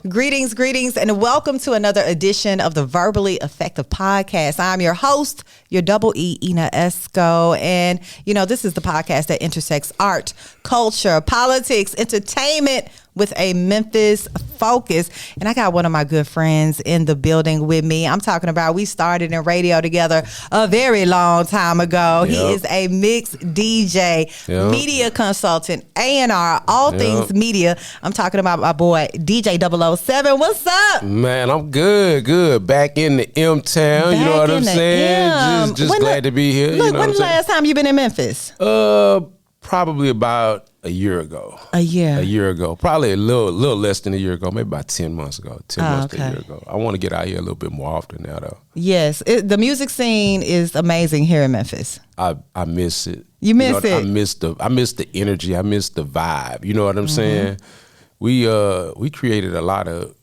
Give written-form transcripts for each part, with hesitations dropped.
Greetings, and welcome to another edition of the Verbally Effective Podcast. I'm your host, your double E, Ina Esco. And, this is the podcast that intersects art, culture, politics, entertainment with a Memphis focus. And I got one of my good friends in the building with me. I'm talking about we started in radio together a very long time ago. Yep. He is a mixed DJ, media consultant, A&R, all things media. I'm talking about my boy, DJ 007. What's up? Man, I'm good. Back in the M-Town, you know what I'm saying? Just glad to be here. Look, when's the last time you been in Memphis? Probably about a year ago. A year ago. Probably a little less than a year ago. Maybe about 10 months ago. 10 months to a year ago. I want to get out here a little bit more often now, though. Yes. The music scene is amazing here in Memphis. I miss it. You miss it? I miss the energy. I miss the vibe. You know what I'm saying? We created a lot of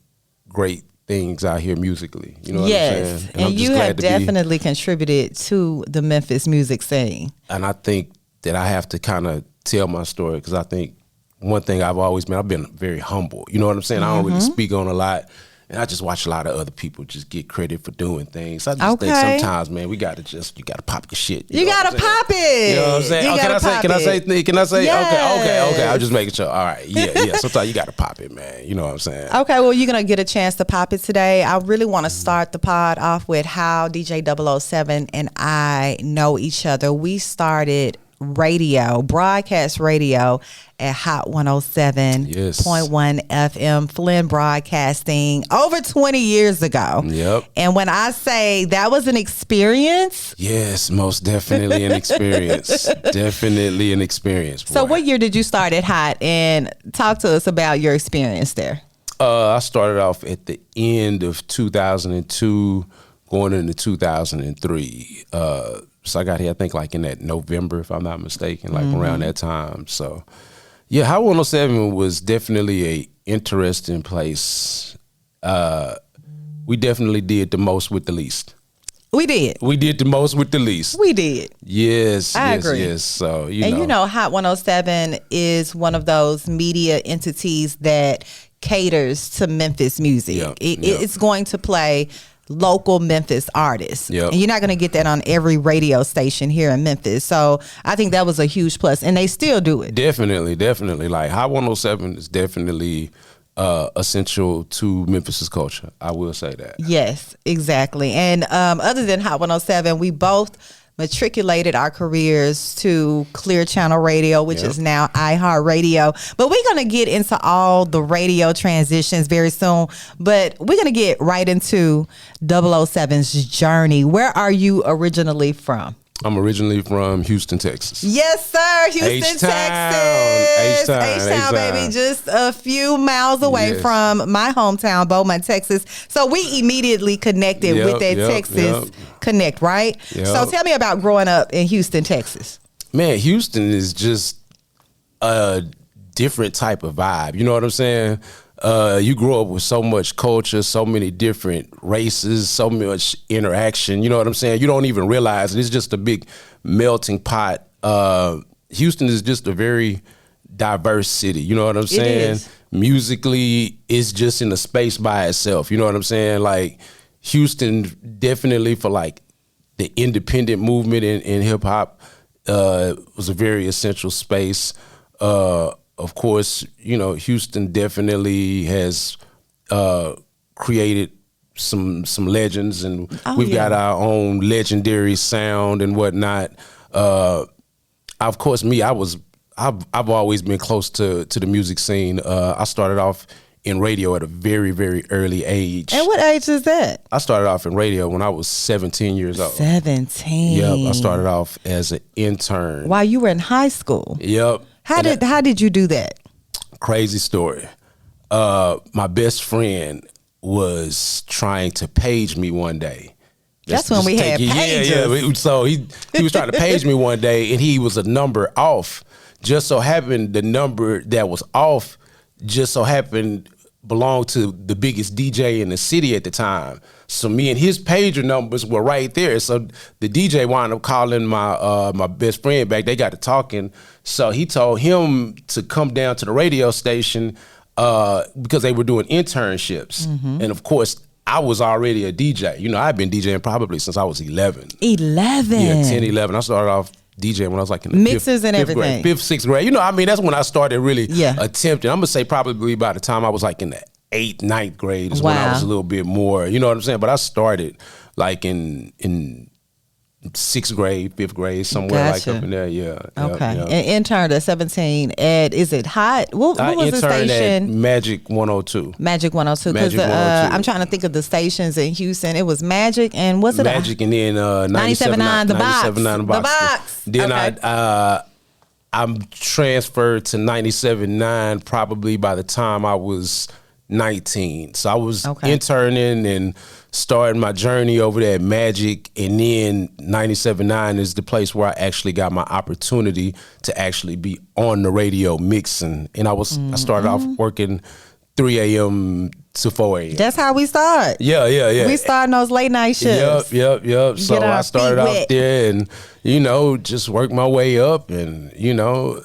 great things out here musically. You know what I'm saying? And you have definitely contributed to the Memphis music scene. And I think that I have to kind of tell my story because I think one thing I've been very humble. You know what I'm saying? I don't really speak on a lot. And I just watch a lot of other people just get credit for doing things. I just think sometimes, man, you gotta pop your shit. You gotta pop it. You know what I'm saying? Can I say? Yes. Okay. I'm just making sure. All right. Yeah. Sometimes you gotta pop it, man. You know what I'm saying? Okay, well, you're gonna get a chance to pop it today. I really want to start the pod off with how DJ 007 and I know each other. We started broadcast radio at Hot 107.1 FM, Flynn Broadcasting, over 20 years ago. Yep. And when I say that was an experience. Yes, most definitely an experience. Definitely an experience. Boy. So what year did you start at Hot? And talk to us about your experience there. I started off at the end of 2002, going into 2003. So I got here, I think, like in that November, if I'm not mistaken, like around that time. So, yeah, Hot 107 was definitely a interesting place. We definitely did the most with the least. We did. We did the most with the least. We did. Yes, I agree. Yes. So, Hot 107 is one of those media entities that caters to Memphis music. It's going to play local Memphis artists. And you're not going to get that on every radio station here in Memphis. So I think that was a huge plus, and they still do it. Definitely. Like Hot 107 is definitely essential to Memphis's culture. I will say that. Yes, exactly. And other than Hot 107, we both matriculated our careers to Clear Channel Radio, which is now iHeartRadio. But we're going to get into all the radio transitions very soon. But we're going to get right into 007's journey. Where are you originally from? I'm originally from Houston, Texas. Yes, sir. Houston, Texas. H-Town, baby. Just a few miles away from my hometown, Beaumont, Texas. So we immediately connected with that Texas connect, right? So tell me about growing up in Houston, Texas. Man, Houston is just a different type of vibe. You know what I'm saying? You grow up with so much culture, so many different races, so much interaction. You know what I'm saying? You don't even realize it. It's just a big melting pot. Houston is just a very diverse city. You know what I'm saying? Musically, it's just in a space by itself. You know what I'm saying? Like Houston, definitely for like the independent movement in hip hop, was a very essential space. Of course, Houston definitely has created some legends, and we've got our own legendary sound and whatnot. Of course, I've always been close to the music scene. I started off in radio at a very, very early age. And what age is that? I started off in radio when I was 17 years old. 17. Yep, I started off as an intern. While you were in high school? Yep. How did you do that? Crazy story. My best friend was trying to page me one day. That's when we had pages. Yeah. So he was trying to page me one day, and he was a number off. Just so happened the number that was off just so happened belonged to the biggest DJ in the city at the time. So me and his pager numbers were right there. So the DJ wound up calling my best friend back. They got to talking. So he told him to come down to the radio station because they were doing internships. And of course, I was already a DJ. You know, I've been DJing probably since I was 11. 11? Yeah, 10, 11. I started off DJing when I was like in the mixers and everything. Grade, 5th, 6th grade. You know, I mean, that's when I started really attempting. I'm going to say probably by the time I was like in the 8th, 9th grade is when I was a little bit more, you know what I'm saying? But I started like in 6th grade, 5th grade, somewhere like up in there. Yeah. Okay. And interned at 17 at, is it Hot? What was the station? At Magic 102. Magic 102. Because I'm trying to think of the stations in Houston. It was Magic and what's it? Magic and then 97.9 The Box. 97.9 The Box. Then I'm transferred to 97.9 probably by the time I was 19. So I was interning and starting my journey over there at Magic, and then 97.9 is the place where I actually got my opportunity to actually be on the radio mixing. And I started off working 3 a.m. to 4 a.m. That's how we start. Yeah. We starting those late night shifts. Yep. So I started off there and, you know, just worked my way up and, you know.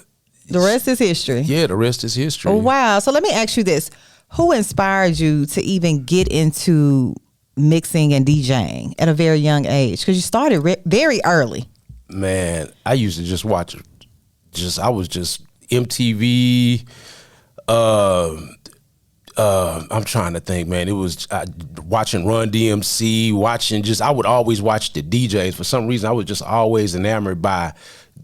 The rest is history. Yeah, the rest is history. Oh, wow. So let me ask you this. Who inspired you to even get into mixing and DJing at a very young age? Because you started very early. Man, I used to just watch I was just MTV. I'm trying to think, man. It was watching Run DMC, I would always watch the DJs. For some reason, I was just always enamored by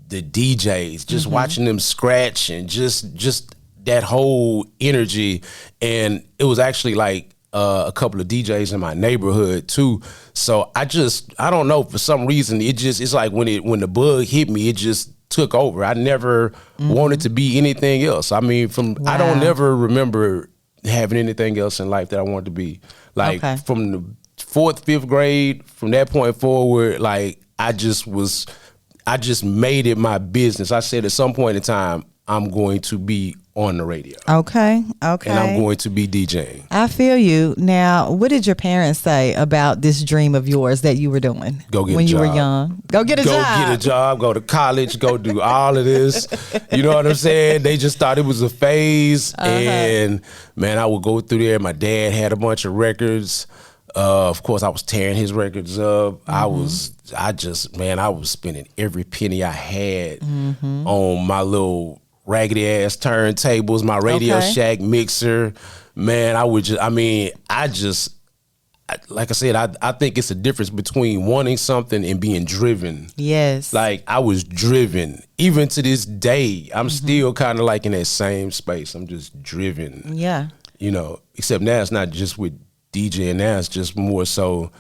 the DJs, just watching them scratch and just that whole energy. And it was actually like a couple of DJs in my neighborhood too. So I don't know, for some reason, it's like when the bug hit me, it just took over. I never wanted to be anything else. I mean, I don't never remember having anything else in life that I wanted to be. Like from the 4th, 5th grade, from that point forward, like I just made it my business. I said at some point in time, I'm going to be on the radio. Okay. And I'm going to be DJing. I feel you. Now, what did your parents say about this dream of yours that you were doing when you were young? Go get a job. Go get a job, go to college, go do all of this. You know what I'm saying? They just thought it was a phase. And, man, I would go through there. My dad had a bunch of records. Of course, I was tearing his records up. I was spending every penny I had on my little raggedy ass turntables, my Radio Shack mixer. Man, like I said, I think it's a difference between wanting something and being driven. Yes. Like I was driven. Even to this day, I'm still kind of like in that same space. I'm just driven. Yeah. You know, except now it's not just with DJing, now it's just more so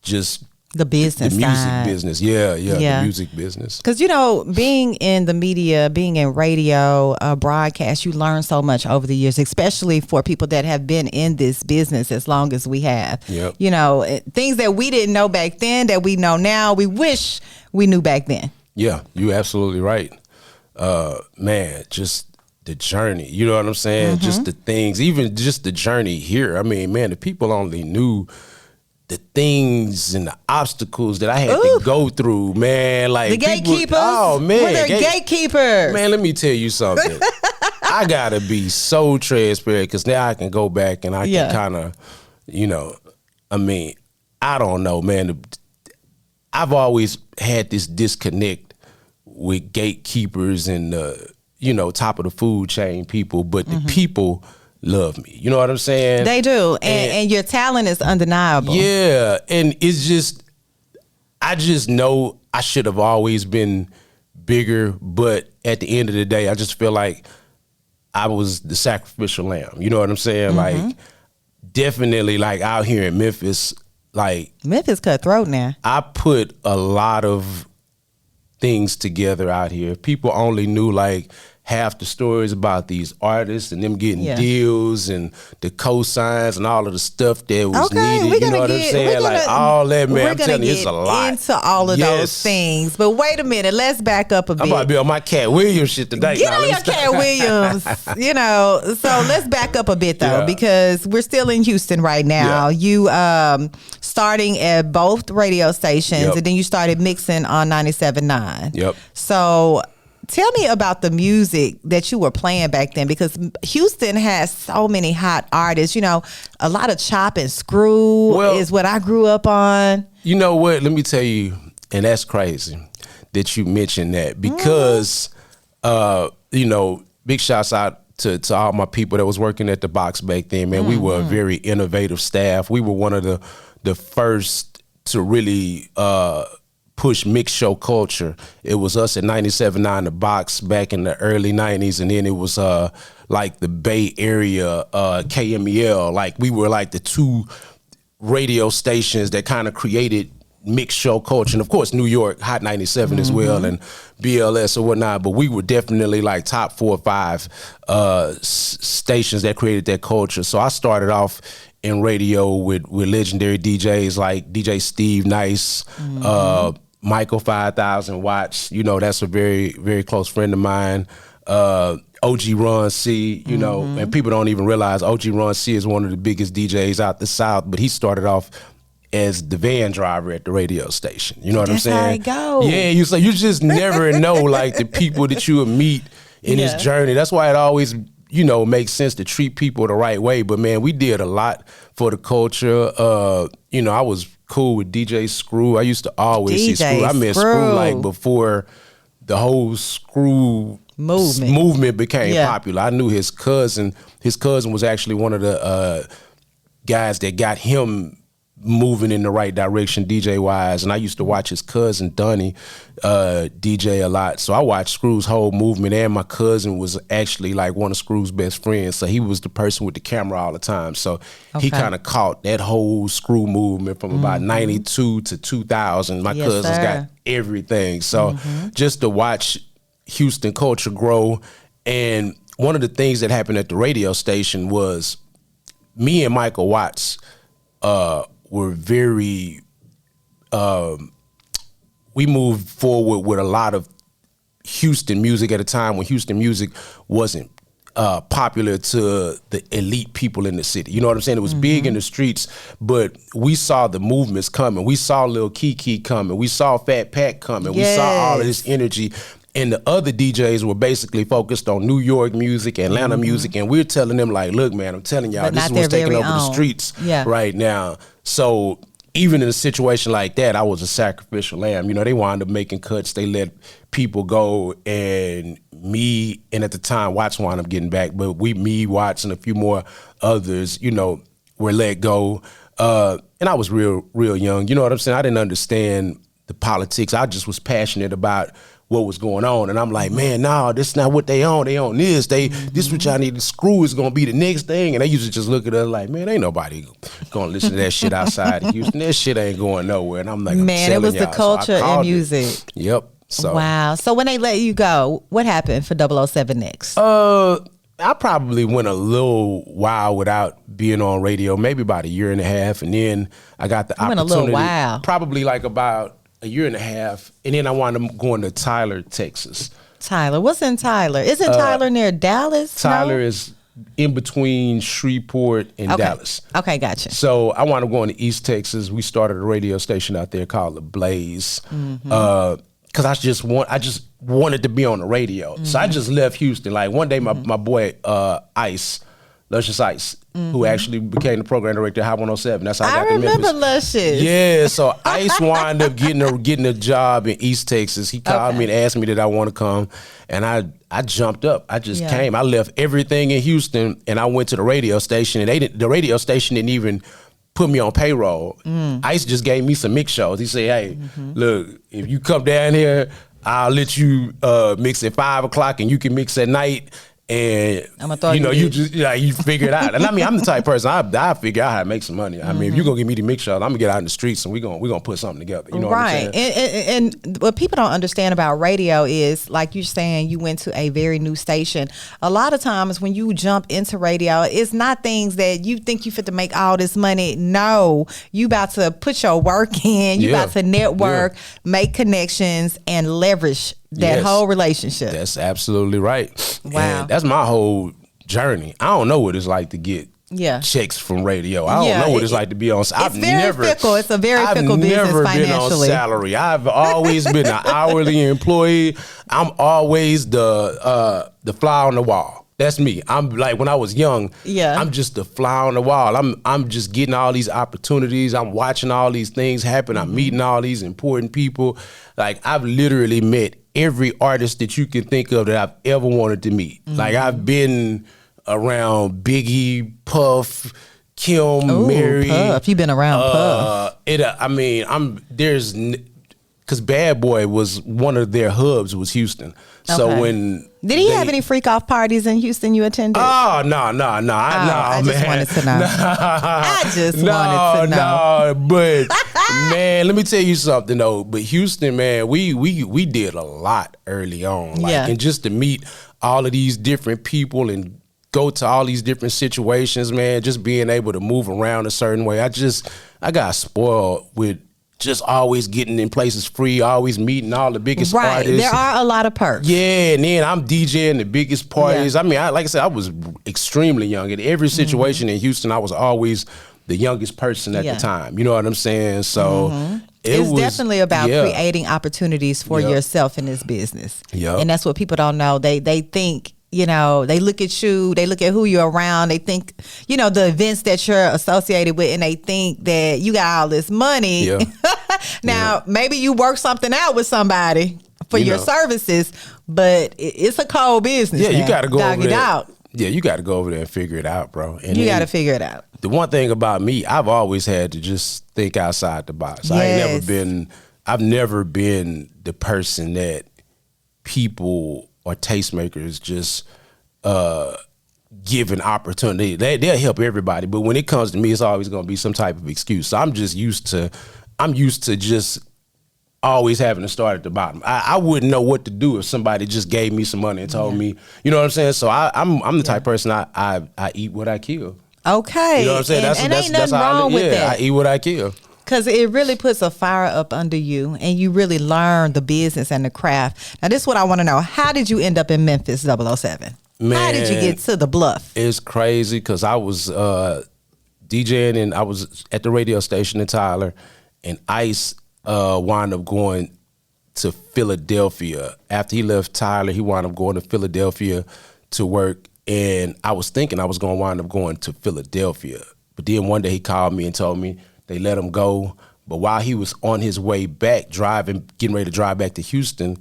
just the business, the music side. Business. Yeah, the music business. Because, you know, being in the media, being in radio, broadcast, you learn so much over the years, especially for people that have been in this business as long as we have. Yep. You know, things that we didn't know back then that we know now, we wish we knew back then. Yeah, you're absolutely right. Man, just the journey, you know what I'm saying? Just the things, even just the journey here. I mean, man, the people only knew the things and the obstacles that I had to go through, man. Like the gatekeepers. Oh man, we're their gatekeepers. Man, let me tell you something. I gotta be so transparent because now I can go back and I can kind of, you know, I mean, I don't know, man. I've always had this disconnect with gatekeepers and you know, top of the food chain people, but the people love me. You know what I'm saying? They do. And your talent is undeniable. Yeah. And it's just, I just know I should have always been bigger, but at the end of the day, I just feel like I was the sacrificial lamb. You know what I'm saying? Like, definitely, like, out here in Memphis, like... Memphis cutthroat now. I put a lot of things together out here. People only knew, like, half the stories about these artists and them getting deals and the cosigns and all of the stuff that was needed. You know what I'm saying? Like all that, man. I'm telling you, it's a lot. Into all of those things. But wait a minute, let's back up a bit. I'm about to be on my Cat Williams shit today. Get on your Cat Williams. You know, so let's back up a bit though, because we're still in Houston right now. You starting at both radio stations and then you started mixing on 97.9. Yep. So tell me about the music that you were playing back then, because Houston has so many hot artists. You know, a lot of chop and screw is what I grew up on. You know what? Let me tell you, and that's crazy that you mentioned that, because, you know, big shouts out to all my people that was working at the box back then, man. We were a very innovative staff. We were one of the first to really push mixed show culture. It was us at 97.9 The Box back in the early 90s, and then it was like the Bay Area KMEL. Like, we were like the two radio stations that kind of created mixed show culture. And of course, New York, Hot 97 as well, and BLS or whatnot. But we were definitely like top 4 or 5 stations that created that culture. So I started off in radio with legendary DJs like DJ Steve Nice, Michael 5000 Watts. You know, that's a very, very close friend of mine. OG Ron C, you know, and people don't even realize OG Ron C is one of the biggest DJs out the South, but he started off as the van driver at the radio station. You know what I'm saying? That's how it go. Yeah, you just never know, like, the people that you will meet in this journey. That's why it always, you know, makes sense to treat people the right way. But man, we did a lot for the culture. You know, I was cool with DJ Screw. I used to always see Screw. I met Screw like before the whole Screw movement became popular. I knew his cousin. His cousin was actually one of the guys that got him moving in the right direction DJ wise, and I used to watch his cousin Donnie DJ a lot. So I watched Screw's whole movement, and my cousin was actually like one of Screw's best friends, so he was the person with the camera all the time. So he kind of caught that whole Screw movement from about 92 to 2000. My cousins got everything. So just to watch Houston culture grow. And one of the things that happened at the radio station was me and Michael Watts were very, we moved forward with a lot of Houston music at a time when Houston music wasn't popular to the elite people in the city. You know what I'm saying? It was big in the streets, but we saw the movements coming. We saw Lil Kiki coming. We saw Fat Pat coming. We saw all of this energy. And the other DJs were basically focused on New York music, Atlanta music, and we're telling them like, look, man, I'm telling y'all, this is what's taking over the streets right now. So even in a situation like that, I was a sacrificial lamb. You know, they wound up making cuts. They let people go, and me, and at the time, Watts wound up getting back, but me, Watts, and a few more others, you know, were let go. And I was real young. You know what I'm saying? I didn't understand the politics. I just was passionate about what was going on, and I'm like, man, no, this is not what they own. They own this. This what y'all need. The Screw is gonna be the next thing. And they used to just look at us like, man, ain't nobody gonna listen to that shit outside of Houston. That shit ain't going nowhere. And I'm like, man, it was the culture and music. Yep. So wow. So when they let you go, what happened for 007 next? I probably went a little while without being on radio, maybe about a year and a half, and then I got the opportunity. A little while. Probably like about a year and a half, and then I wound up going to Tyler, Texas. Tyler, what's in Tyler? Isn't Tyler near Dallas? Tyler is in between Shreveport and Dallas. Okay, gotcha. So I wound up going to East Texas. We started a radio station out there called The Blaze, because I just wanted to be on the radio. So I just left Houston. Like one day, my boy Ice, Luscious Ice, who actually became the program director at Hot 107. That's how I got to Memphis. I remember Luscious. Yeah, so Ice wound up getting a job in East Texas. He called me and asked me did I want to come, and I jumped up. I just came. I left everything in Houston, and I went to the radio station, and the radio station didn't even put me on payroll. Ice just gave me some mix shows. He said, hey, look, if you come down here, I'll let you mix at 5 o'clock, and you can mix at night. And you figure it out. And I mean, I'm the type of person I figure out how to make some money. I mean, if you're gonna give me the mix shot, I'm gonna get out in the streets and we're gonna put something together. You know what I'm saying? And what people don't understand about radio is, like you're saying, you went to a very new station. A lot of times when you jump into radio, it's not things that you think you fit to make all this money. No, you about to put your work in. You about to network, make connections, and leverage that whole relationship. That's absolutely right. Wow. And that's my whole journey. I don't know what it's like to get checks from radio. I don't know what it's like to be on. It's very fickle. It's a very fickle business financially. I've never been on salary. I've always been an hourly employee. I'm always the fly on the wall. That's me. I'm like, when I was young, I'm just the fly on the wall. I'm just getting all these opportunities. I'm watching all these things happen. I'm meeting all these important people. Like, I've literally met every artist that you can think of that I've ever wanted to meet. Like, I've been around Biggie, Puff, Kim, Mary. Puff. You've been around Puff. Because Bad Boy was one of their hubs, was Houston. So when did he have any freak off parties in Houston you attended? Oh no! I just wanted to know. I just wanted to know. No, but man, let me tell you something though. But Houston, man, we did a lot early on, and just to meet all of these different people and go to all these different situations, man. Just being able to move around a certain way. I got spoiled with just always getting in places free, always meeting all the biggest artists. There are a lot of perks. Yeah, and then I'm DJing the biggest parties. I mean, like I said, I was extremely young. In every situation in Houston, I was always the youngest person at the time. You know what I'm saying? So it's definitely about creating opportunities for yourself in this business. And that's what people don't know. They think, you know, they look at you, they look at who you're around, they think, you know, the events that you're associated with, and they think that you got all this money. Now, maybe you work something out with somebody for your services, but it's a cold business. You got to go over there. Out. Yeah, you got to go over there and figure it out, bro. And you got to figure it out. The one thing about me, I've always had to just think outside the box. I've never been the person that people or tastemakers just give an opportunity. They'll help everybody, but when it comes to me, it's always going to be some type of excuse. So I'm used to just always having to start at the bottom. I wouldn't know what to do if somebody just gave me some money and told me, you know what I'm saying? So I'm the type of person I eat what I kill. Okay. You know what I'm saying? And ain't nothing wrong with that. I eat what I kill. Because it really puts a fire up under you, and you really learn the business and the craft. Now, this is what I want to know. How did you end up in Memphis 007? Man, how did you get to the Bluff? It's crazy because I was DJing, and I was at the radio station in Tyler, and Ice wound up going to Philadelphia. After he left Tyler, he wound up going to Philadelphia to work, and I was thinking I was going to wind up going to Philadelphia. But then one day he called me and told me they let him go. But while he was on his way back, getting ready to drive back to Houston,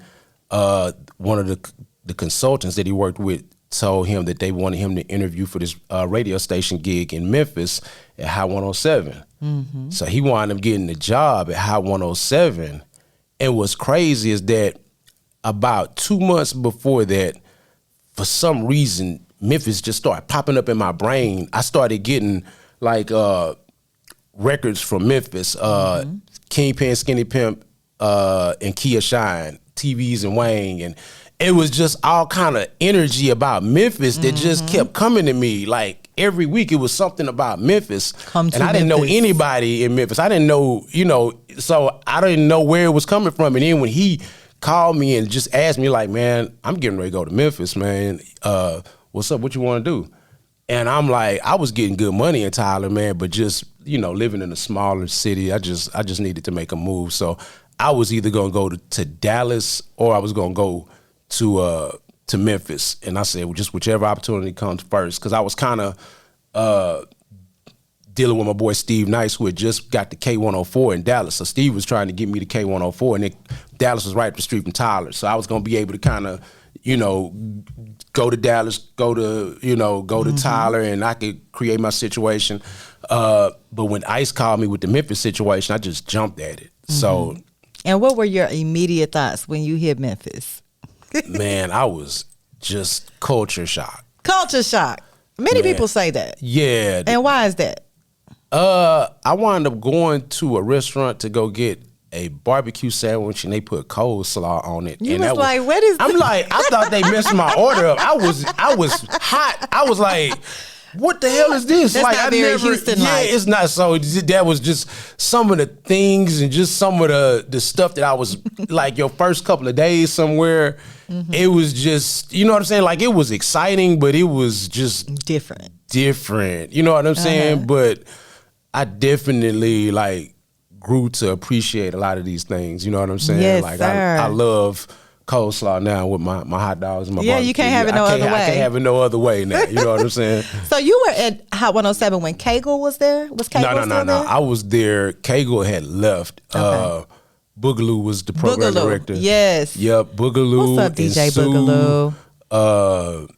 one of the consultants that he worked with told him that they wanted him to interview for this radio station gig in Memphis at High 107. So he wound up getting the job at High 107. And what's crazy is that about 2 months before that, for some reason, Memphis just started popping up in my brain. I started getting like records from Memphis, Kingpin, Skinny Pimp, and Kia Shine, TVs and Wang, and it was just all kind of energy about Memphis that just kept coming to me. Like every week, it was something about Memphis, and I didn't know anybody in Memphis. I didn't know, so I didn't know where it was coming from. And then when he called me and just asked me, like, man, I'm getting ready to go to Memphis, man. What's up? What you want to do? And I'm like, I was getting good money in Tyler, man, but just, living in a smaller city, I just needed to make a move. So I was either going to go to Dallas or I was going to go to Memphis. And I said, well, just whichever opportunity comes first, because I was kind of dealing with my boy Steve Nice, who had just got the K104 in Dallas. So Steve was trying to get me the K104, and Dallas was right up the street from Tyler. So I was going to be able to kind of, go to Dallas, go to Tyler, and I could create my situation. But when Ice called me with the Memphis situation, I just jumped at it. So, and what were your immediate thoughts when you hit Memphis? Man, I was just culture shock. Culture shock. Many people say that. Yeah. And why is that? I wound up going to a restaurant to go get a barbecue sandwich, and they put coleslaw on it. You and was like, what is this? I'm like, I thought they messed my order up. I was hot. I was like, what the hell is this? That's like, not very Houston-like. Yeah, it's not. So that was just some of the things and just some of the stuff that I was like, your first couple of days somewhere, it was just, you know what I'm saying? Like, it was exciting, but it was just different. different. You know what I'm saying? But I definitely like grew to appreciate a lot of these things. You know what I'm saying? Yes, like sir. I love coleslaw now with my hot dogs and my barbecue. You can't have it no other way. I can't have it no other way now. You know what I'm saying? So you were at Hot 107 when Kegel was there? Was Kegel still there? I was there. Kegel had left. Okay. Boogaloo was the program director. Yes. Yep, Boogaloo. What's up, DJ and Sue, Boogaloo?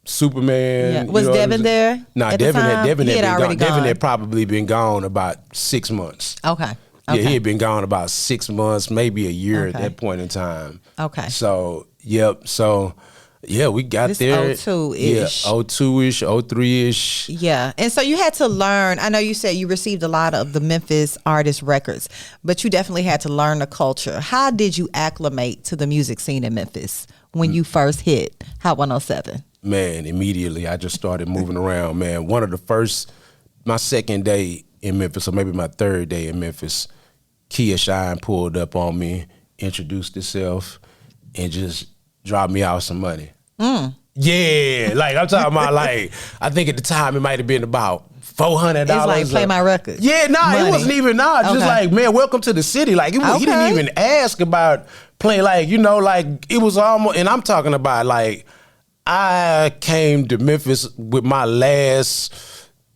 Superman. Yeah. Was Devin there? Nah, Devin had been gone. Devin had probably been gone about 6 months. Okay. Yeah, he had been gone about 6 months, maybe a year at that point in time. Okay. So, yep. So, yeah, we got there. 02-ish. Yeah, 02-ish, 03-ish. Yeah. And so you had to learn. I know you said you received a lot of the Memphis artist records, but you definitely had to learn the culture. How did you acclimate to the music scene in Memphis when you first hit Hot 107? Man, immediately I just started moving around, man. My second day in Memphis, or maybe my third day in Memphis, Kia Shine pulled up on me, introduced herself, and just dropped me out some money. Yeah, like I'm talking about, like, I think at the time it might have been about $400. It's like play my record. Yeah, money. It wasn't even just like, man, welcome to the city. Like, he didn't even ask about playing, like, like it was almost, and I'm talking about, like, I came to Memphis with my last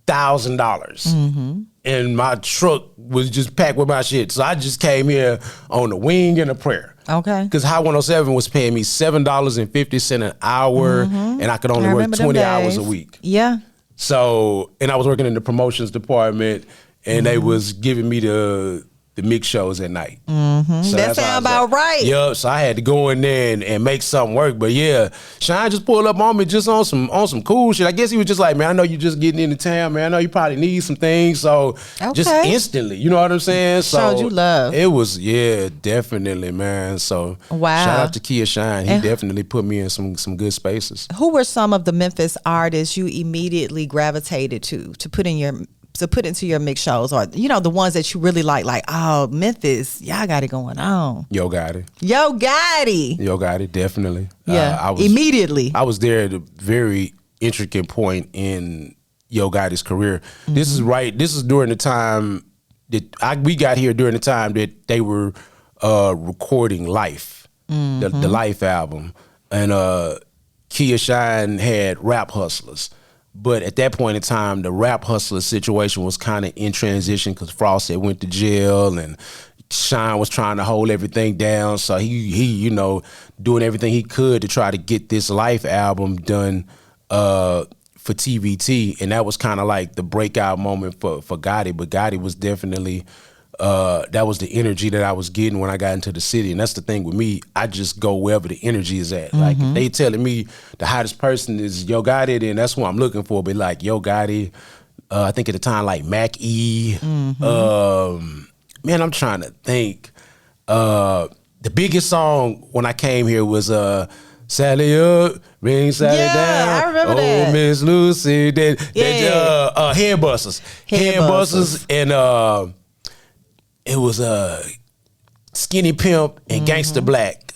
$1,000, and my truck was just packed with my shit. So I just came here on a wing and a prayer. Okay. Because Hot 107 was paying me $7.50 an hour, and I could only work 20 hours a week. Yeah. So, and I was working in the promotions department, and they was giving me the mix shows at night. So that sound about right. Yup. So I had to go in there and make something work. But yeah, Shine just pulled up on me just on some cool shit. I guess he was just like, man, I know you just getting into town, man. I know you probably need some things. So just instantly, you know what I'm saying? So showed you love. It was, yeah, definitely, man. So wow. Shout out to Kia Shine. He definitely put me in some good spaces. Who were some of the Memphis artists you immediately gravitated to put into your mix shows, or the ones that you really like oh, Memphis, y'all got it going on? Yo Gotti, definitely. Yeah, immediately. I was there at a very intricate point in Yo Gotti's career. This is during the time that we got here, during the time that they were recording Life, the Life album, and Kia Shine had Rap Hustlers. But at that point in time, the Rap Hustler situation was kind of in transition because Frost had went to jail and Shine was trying to hold everything down. So he doing everything he could to try to get this Life album done for TVT. And that was kind of like the breakout moment for Gotti. But Gotti was definitely, that was the energy that I was getting when I got into the city. And that's the thing with me. I just go wherever the energy is at. Like, if they telling me the hottest person is Yo Gotti, then that's what I'm looking for. But like Yo Gotti, I think at the time, like Mac E. Man, I'm trying to think. The biggest song when I came here was Sally Up, Ring Sally Down. I remember that. Oh, Miss Lucy. Headbusters. Headbusters and it was Skinny Pimp and Gangsta Black.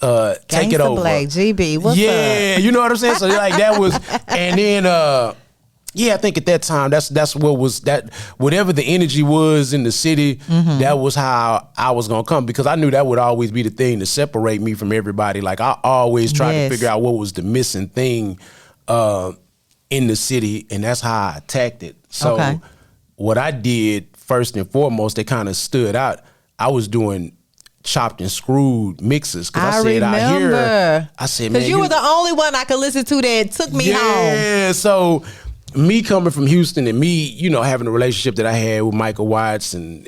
Take It Over. Gangsta Black, GB. What's up? Yeah, you know what I'm saying? So like that was, and then I think at that time that's what was that. Whatever the energy was in the city, that was how I was gonna come, because I knew that would always be the thing to separate me from everybody. Like I always tried to figure out what was the missing thing in the city, and that's how I attacked it. So what I did first and foremost that kind of stood out, I was doing chopped and screwed mixes. Cause I said out here, I said, man, because you were the only one I could listen to that took me home. Yeah, so me coming from Houston and me, having a relationship that I had with Michael Watts and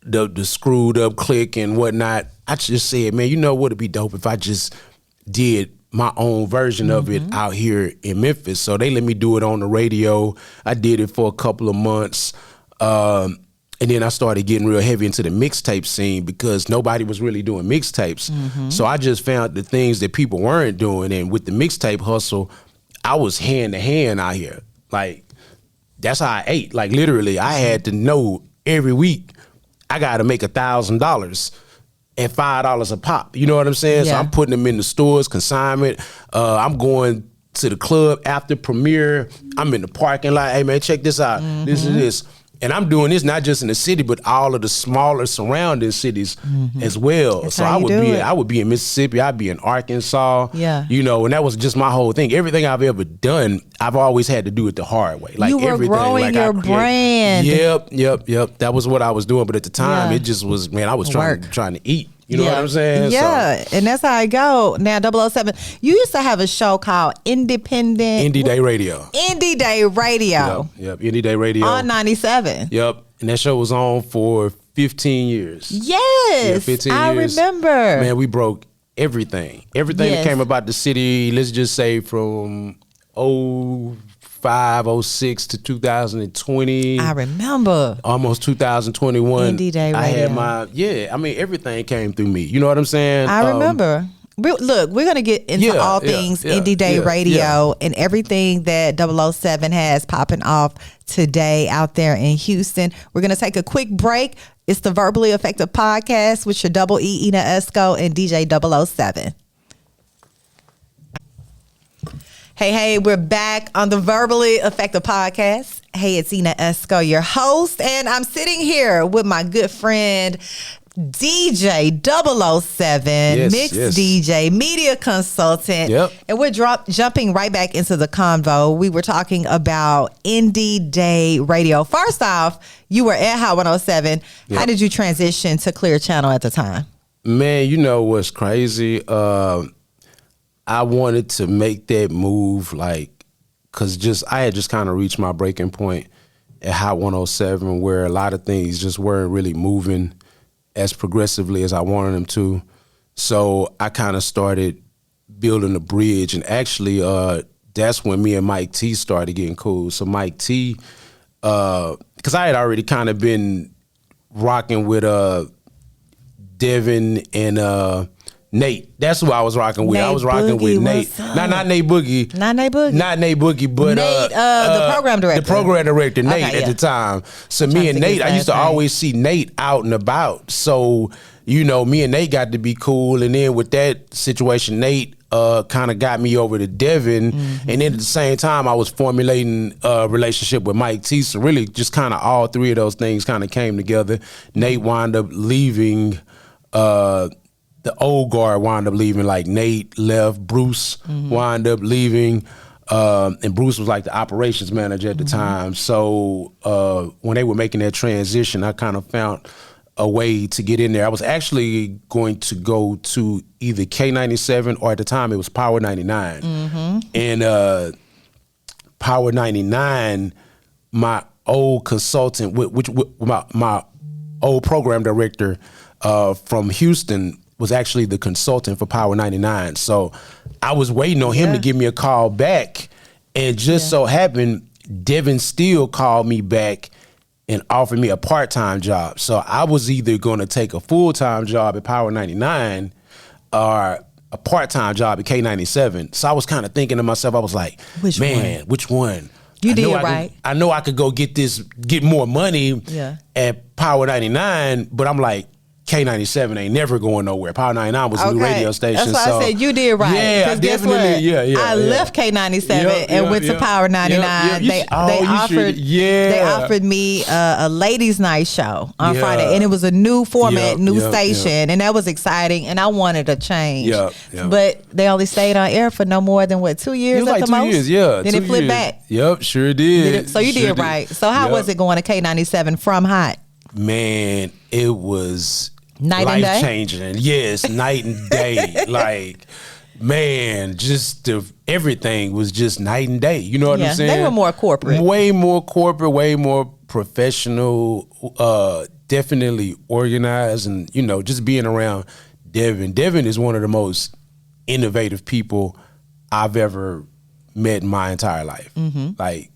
the screwed up clique and whatnot, I just said, man, it'd be dope if I just did my own version of it out here in Memphis. So they let me do it on the radio. I did it for a couple of months. And then I started getting real heavy into the mixtape scene because nobody was really doing mixtapes. So I just found the things that people weren't doing. And with the mixtape hustle, I was hand to hand out here. Like, that's how I ate. Like, literally, I had to know every week I got to make $1,000 at $5 a pop. You know what I'm saying? Yeah. So I'm putting them in the stores, consignment. I'm going to the club after premiere. I'm in the parking lot. Hey man, check this out. This is this. And I'm doing this not just in the city, but all of the smaller surrounding cities as well. That's so how I would be in Mississippi, I'd be in Arkansas. Yeah. You know, and that was just my whole thing. Everything I've ever done, I've always had to do it the hard way. Like you were everything, growing your brand. Yep. That was what I was doing. But at the time, it just was, man, I was trying to eat. You know what I'm saying? Yeah, and that's how I go. Now, 007, you used to have a show called Indie Day Radio. Indie Day Radio. Yep. Indie Day Radio. On 97. Yep. And that show was on for 15 years. Yes. 15 I years. remember. Man, we broke everything. Everything that came about the city, let's just say from 05, 06 to 2020. I remember. Almost 2021. Indie Day Radio. I had everything came through me. You know what I'm saying? I remember. Look, we're going to get into all things Indie Day Radio and everything that 007 has popping off today out there in Houston. We're going to take a quick break. It's the Verbally Effective Podcast with your Double E, Ina Esco, and DJ 007. Hey, we're back on the Verbally Effective Podcast. Hey, it's Ina Esco, your host, and I'm sitting here with my good friend, DJ 007, mixed DJ, media consultant. Yep. And we're jumping right back into the convo. We were talking about Indie Day Radio. First off, you were at Hot 107. Yep. How did you transition to Clear Channel at the time? Man, you know what's crazy? I wanted to make that move, because I had just kind of reached my breaking point at Hot 107, where a lot of things just weren't really moving as progressively as I wanted them to. So I kind of started building a bridge, and actually that's when me and Mike T started getting cool. So Mike T, because I had already kind of been rocking with Devin and Nate. That's who I was rocking with. I was rocking with Nate. Not Nate Boogie. Not Nate Boogie, but Nate, the program director. The program director, Nate, at the time. So me and Nate, I used to always see Nate out and about. So, you know, me and Nate got to be cool. And then with that situation, Nate kind of got me over to Devin. And then at the same time, I was formulating a relationship with Mike T. So really just kind of all three of those things kind of came together. Nate wound up leaving, the old guard wound up leaving, like Nate left, Bruce wound up leaving, and Bruce was like the operations manager at the time. So when they were making that transition, I kind of found a way to get in there. I was actually going to go to either K97 or at the time it was Power 99. And Power 99, my old consultant, my old program director from Houston, was actually the consultant for Power 99. So I was waiting on him to give me a call back. And just so happened, Devin Steele called me back and offered me a part-time job. So I was either going to take a full-time job at Power 99 or a part-time job at K97. So I was kind of thinking to myself, I was like, which one? You did right. I know I could go get more money at Power 99, but I'm like, K97 ain't never going nowhere. Power 99 was a new radio station. That's why I said you did right. Yeah, definitely. I left K97 and went to Power 99. They offered me a ladies' night show on Friday, and it was a new format, new station, and that was exciting. And I wanted a change, but they only stayed on air for no more than 2 years at the most. 2 years, Then it flipped back. Yep, sure did. So you did right. So how was it going to K97 from Hot? Man, it was night and day? Life-changing. Yes, night and day. Like, man, just everything was just night and day. You know what I'm saying? They were more corporate. Way more corporate, way more professional, definitely organized, and, you know, just being around Devin. Devin is one of the most innovative people I've ever met in my entire life. Like,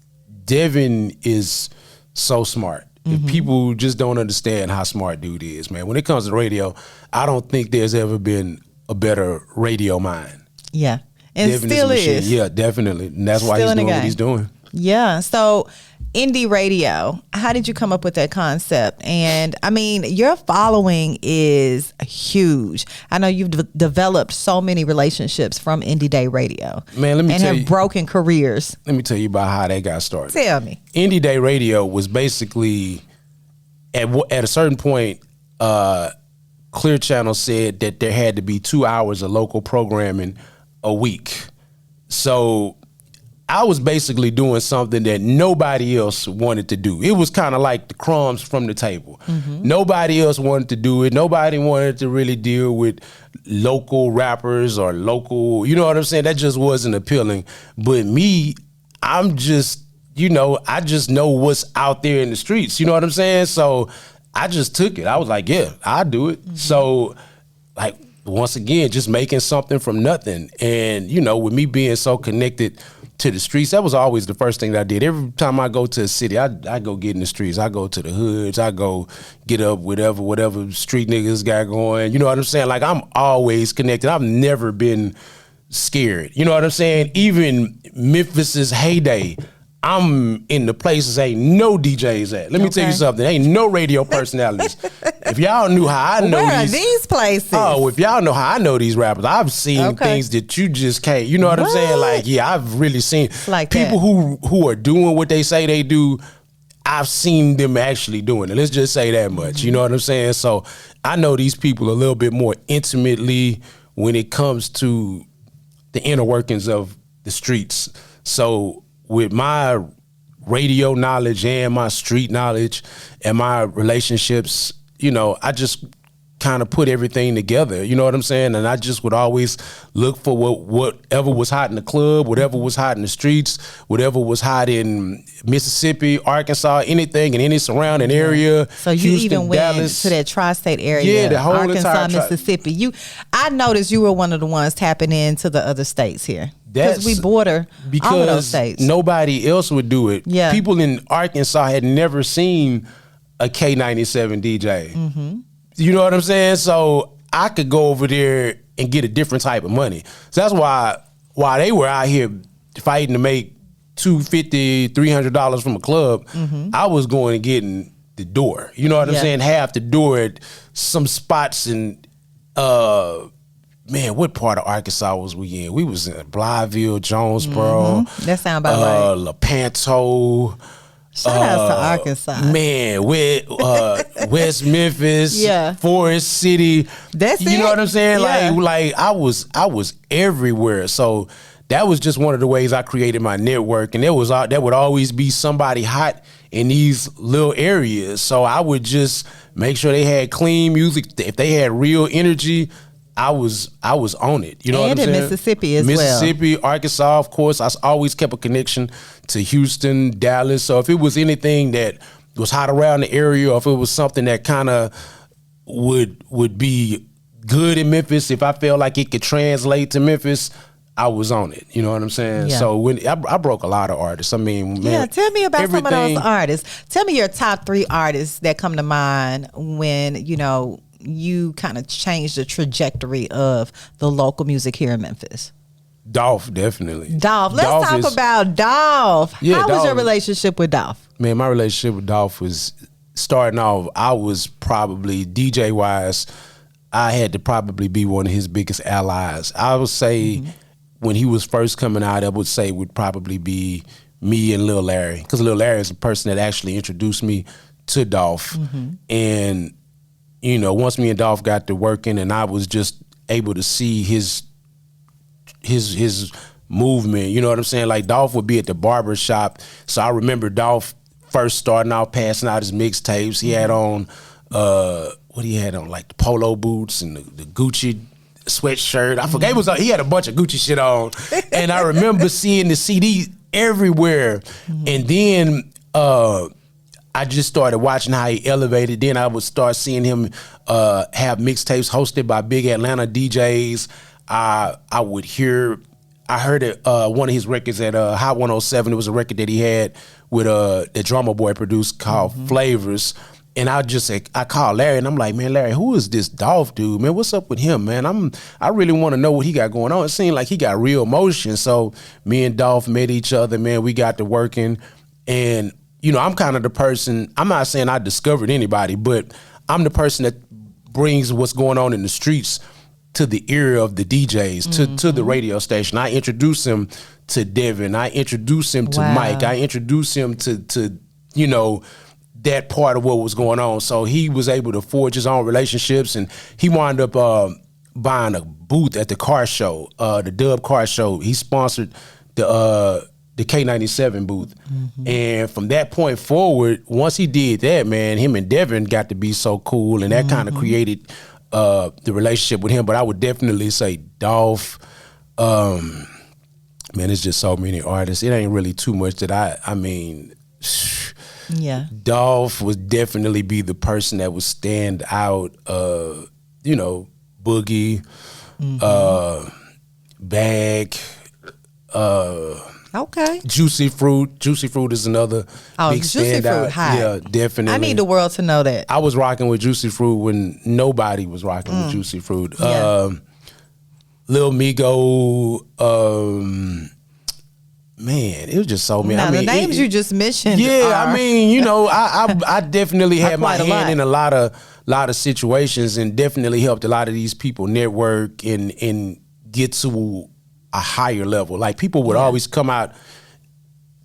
Devin is so smart. If people just don't understand how smart dude is, man. When it comes to radio, I don't think there's ever been a better radio mind. Yeah. And Devin still is. Yeah, definitely. And that's why he's doing what he's doing. Yeah. So indie radio. How did you come up with that concept? And I mean, your following is huge. I know you've developed so many relationships from indie day radio. Man, let me tell you, have broken careers. Let me tell you about how that got started. Tell me. Indie day radio was basically at a certain point. Clear Channel said that there had to be 2 hours of local programming a week. So I was basically doing something that nobody else wanted to do. It was kind of like the crumbs from the table. Nobody else wanted to do it. Nobody wanted to really deal with local rappers or local, you know what I'm saying? That just wasn't appealing. But me, I'm just, I just know what's out there in the streets. You know what I'm saying? So I just took it. I was like, yeah, I'll do it. So, like, once again, just making something from nothing. And, with me being so connected to the streets, that was always the first thing that I did. Every time I go to a city, I go get in the streets. I go to the hoods. I go get up whatever street niggas got going. You know what I'm saying? Like, I'm always connected. I've never been scared. You know what I'm saying? Even Memphis's heyday, I'm in the places ain't no DJs at. Let me tell you something. Ain't no radio personalities. If y'all knew how I know where are these places? Oh, if y'all know how I know these rappers, I've seen things that you just can't. You know what I'm saying? Like, yeah, I've really seen like people who are doing what they say they do. I've seen them actually doing it. Let's just say that much. You know what I'm saying? So I know these people a little bit more intimately when it comes to the inner workings of the streets. So with my radio knowledge and my street knowledge and my relationships, I just kind of put everything together, you know what I'm saying? And I just would always look for whatever was hot in the club, whatever was hot in the streets, whatever was hot in Mississippi, Arkansas, anything in any surrounding area. So you Houston, even went Dallas, to that tri-state area, yeah, the whole Arkansas, Mississippi. I noticed you were one of the ones tapping into the other states here. Because we border all of those states. Nobody else would do it. Yeah. People in Arkansas had never seen a K97 DJ. You know what I'm saying? So I could go over there and get a different type of money. So that's why while they were out here fighting to make $250, $300 from a club, I was going and getting the door. You know what I'm saying? Half the door at some spots in man, what part of Arkansas was we in? We was in Blytheville, Jonesboro. That sound about right. Lepanto. Shout out to Arkansas. Man, West Memphis, Forest City. That's you know what I'm saying? Yeah. Like I was everywhere. So that was just one of the ways I created my network. And there would always be somebody hot in these little areas. So I would just make sure they had clean music. If they had real energy, I was on it. You know what I'm saying? And in Mississippi as Mississippi, Arkansas, of course. I always kept a connection to Houston, Dallas. So if it was anything that was hot around the area, or if it was something that kind of would be good in Memphis, if I felt like it could translate to Memphis, I was on it. You know what I'm saying? Yeah. So when I broke a lot of artists. I mean, man, tell me about some of those artists. Tell me your top 3 artists that come to mind when, you kind of changed the trajectory of the local music here in Memphis. Dolph, definitely. Dolph. Let's talk about Dolph. Yeah, How Dolph, was your relationship with Dolph? Man, my relationship with Dolph was starting off, I was probably DJ-wise, I had to probably be one of his biggest allies. I would say when he was first coming out, I would say would probably be me and Lil Larry. Because Lil Larry is the person that actually introduced me to Dolph. And once me and Dolph got to working and I was just able to see his movement, you know what I'm saying? Like Dolph would be at the barber shop. So I remember Dolph first starting out passing out his mixtapes. He had on, what he had on, like the polo boots and the Gucci sweatshirt. I forget, he had a bunch of Gucci shit on. And I remember seeing the CD everywhere. And then, I just started watching how he elevated. Then I would start seeing him have mixtapes hosted by big Atlanta DJs. I heard it, one of his records at Hot 107. It was a record that he had with the Drummer Boy produced called Flavors. And I called Larry and I'm like, man, Larry, who is this Dolph dude, man? What's up with him, man? I really want to know what he got going on. It seemed like he got real motion. So me and Dolph met each other, man. We got to working and I'm kind of the person, I'm not saying I discovered anybody, but I'm the person that brings what's going on in the streets to the ear of the DJs, to the radio station. I introduce him to Devin. I introduce him to Mike. I introduce him to that part of what was going on. So he was able to forge his own relationships, and he wound up buying a booth at the car show, the Dub car show. He sponsored the K97 booth. And from that point forward, once he did that, man, him and Devin got to be so cool, and that kind of created the relationship with him. But I would definitely say Dolph, man, it's just so many artists. It ain't really too much that I mean, Dolph would definitely be the person that would stand out. Boogie, Bag, okay. Juicy Fruit. Juicy Fruit is another big Juicy standout. Fruit, hot. Yeah, definitely. I need the world to know that. I was rocking with Juicy Fruit when nobody was rocking with Juicy Fruit. Lil Migo, man, it was just so many. Now, the names you just mentioned. Yeah, I definitely had my hand in a lot of situations, and definitely helped a lot of these people network and get to a higher level. Like, people would always come out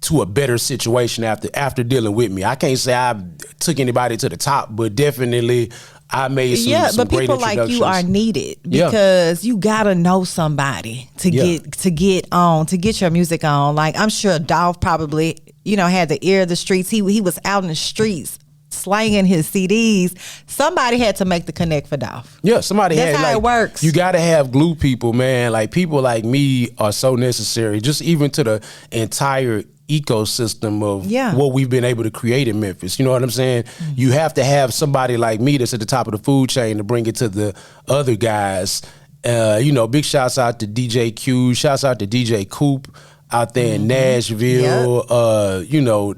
to a better situation after dealing with me. I can't say I took anybody to the top, but definitely I made some but great people like you are needed, because you gotta know somebody to get your music on. Like, I'm sure Dolph probably had the ear of the streets. He was out in the streets slanging his CDs. Somebody had to make the connect for Dolph. Yeah, somebody That's had. how it works. You got to have glue people, man. Like, people like me are so necessary, just even to the entire ecosystem of what we've been able to create in Memphis. You know what I'm saying? You have to have somebody like me that's at the top of the food chain to bring it to the other guys. Big shouts out to DJ Q, shouts out to DJ Coop out there in Nashville.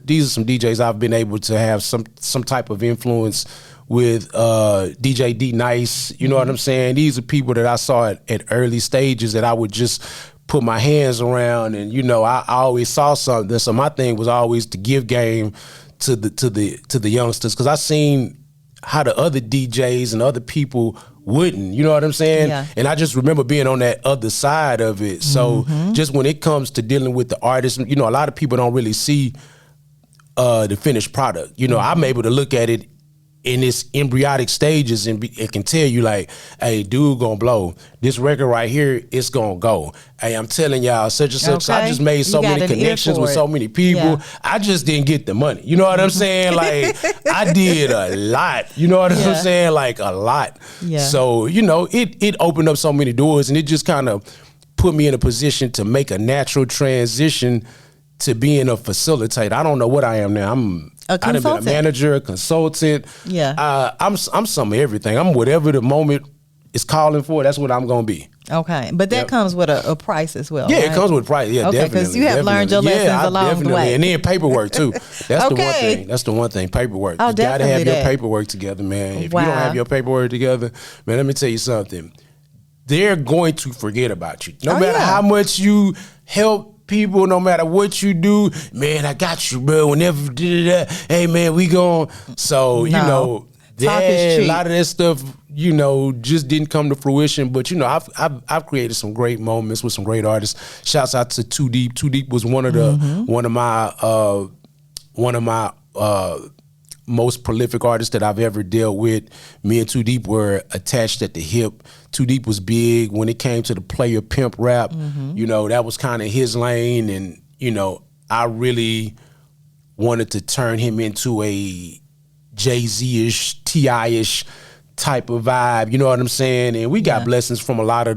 These are some DJs I've been able to have some type of influence with. DJ D Nice, you know what I'm saying? These are people that I saw at early stages that I would just put my hands around, and I always saw something. So my thing was always to give game to the youngsters, because I seen how the other DJs and other people wouldn't, you know what I'm saying? Yeah. And I just remember being on that other side of it. So just when it comes to dealing with the artists, a lot of people don't really see the finished product. I'm able to look at it in its embryonic stages and can tell you, like, hey, dude gonna blow. This record right here, it's gonna go. Hey, I'm telling y'all, such and such. I just made so many connections with so many people. Yeah. I just didn't get the money. You know what I'm saying? Like, I did a lot. You know what I'm saying? Like, a lot. Yeah. So, it opened up so many doors, and it just kind of put me in a position to make a natural transition to being a facilitator. I don't know what I am now. I've been a manager, a consultant. Yeah. I'm some of everything. I'm whatever the moment is calling for. That's what I'm gonna be. Okay, but that comes with a price as well. Yeah, right? It comes with a price. Yeah, definitely. Because you have learned your lessons along the way, and then paperwork too. That's the one thing. That's the one thing. Paperwork. You gotta have your paperwork together, man. If you don't have your paperwork together, man, let me tell you something. They're going to forget about you, no matter how much you help people, no matter what you do. Man, I got you, bro. Whenever did that, hey man, we going. So a lot of that stuff, just didn't come to fruition. But I've created some great moments with some great artists. Shouts out to Too Deep. Too Deep was one of my most prolific artists that I've ever dealt with. Me and Too Deep were attached at the hip. Too Deep was big when it came to the player pimp rap. That was kind of his lane, and I really wanted to turn him into a Jay-Z-ish, T.I.-ish type of vibe. You know what I'm saying? And we got blessings from a lot of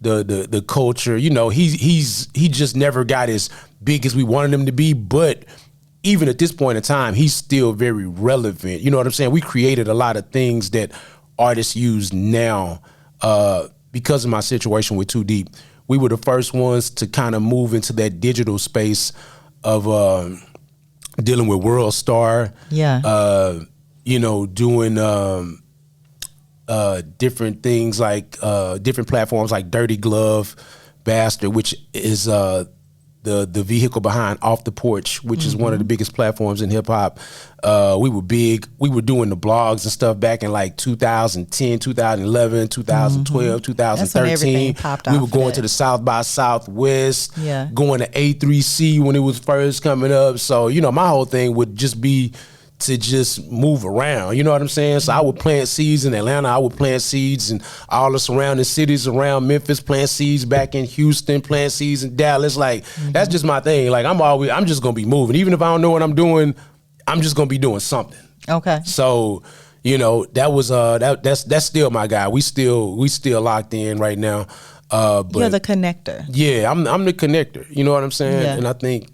the culture. He just never got as big as we wanted him to be, but even at this point in time, he's still very relevant. You know what I'm saying? We created a lot of things that artists use now because of my situation with Too Deep. We were the first ones to kind of move into that digital space of dealing with World Star. Yeah. Doing different things like different platforms like Dirty Glove, Bastard, which is the vehicle behind Off the Porch, which is one of the biggest platforms in hip hop. We were big. We were doing the blogs and stuff back in like 2010, 2011, 2012, 2013. We were going to the South by Southwest, going to A3C when it was first coming up. So, you know, my whole thing would just be to just move around, you know what I'm saying? So I would plant seeds in Atlanta, I would plant seeds in all the surrounding cities around Memphis, plant seeds back in Houston, plant seeds in Dallas. Like, that's just my thing. Like, I'm just gonna be moving. Even if I don't know what I'm doing, I'm just gonna be doing something. Okay. So, you know, that was that's still my guy. We still locked in right now. But you're the connector. Yeah, I'm the connector. You know what I'm saying? Yeah. And I think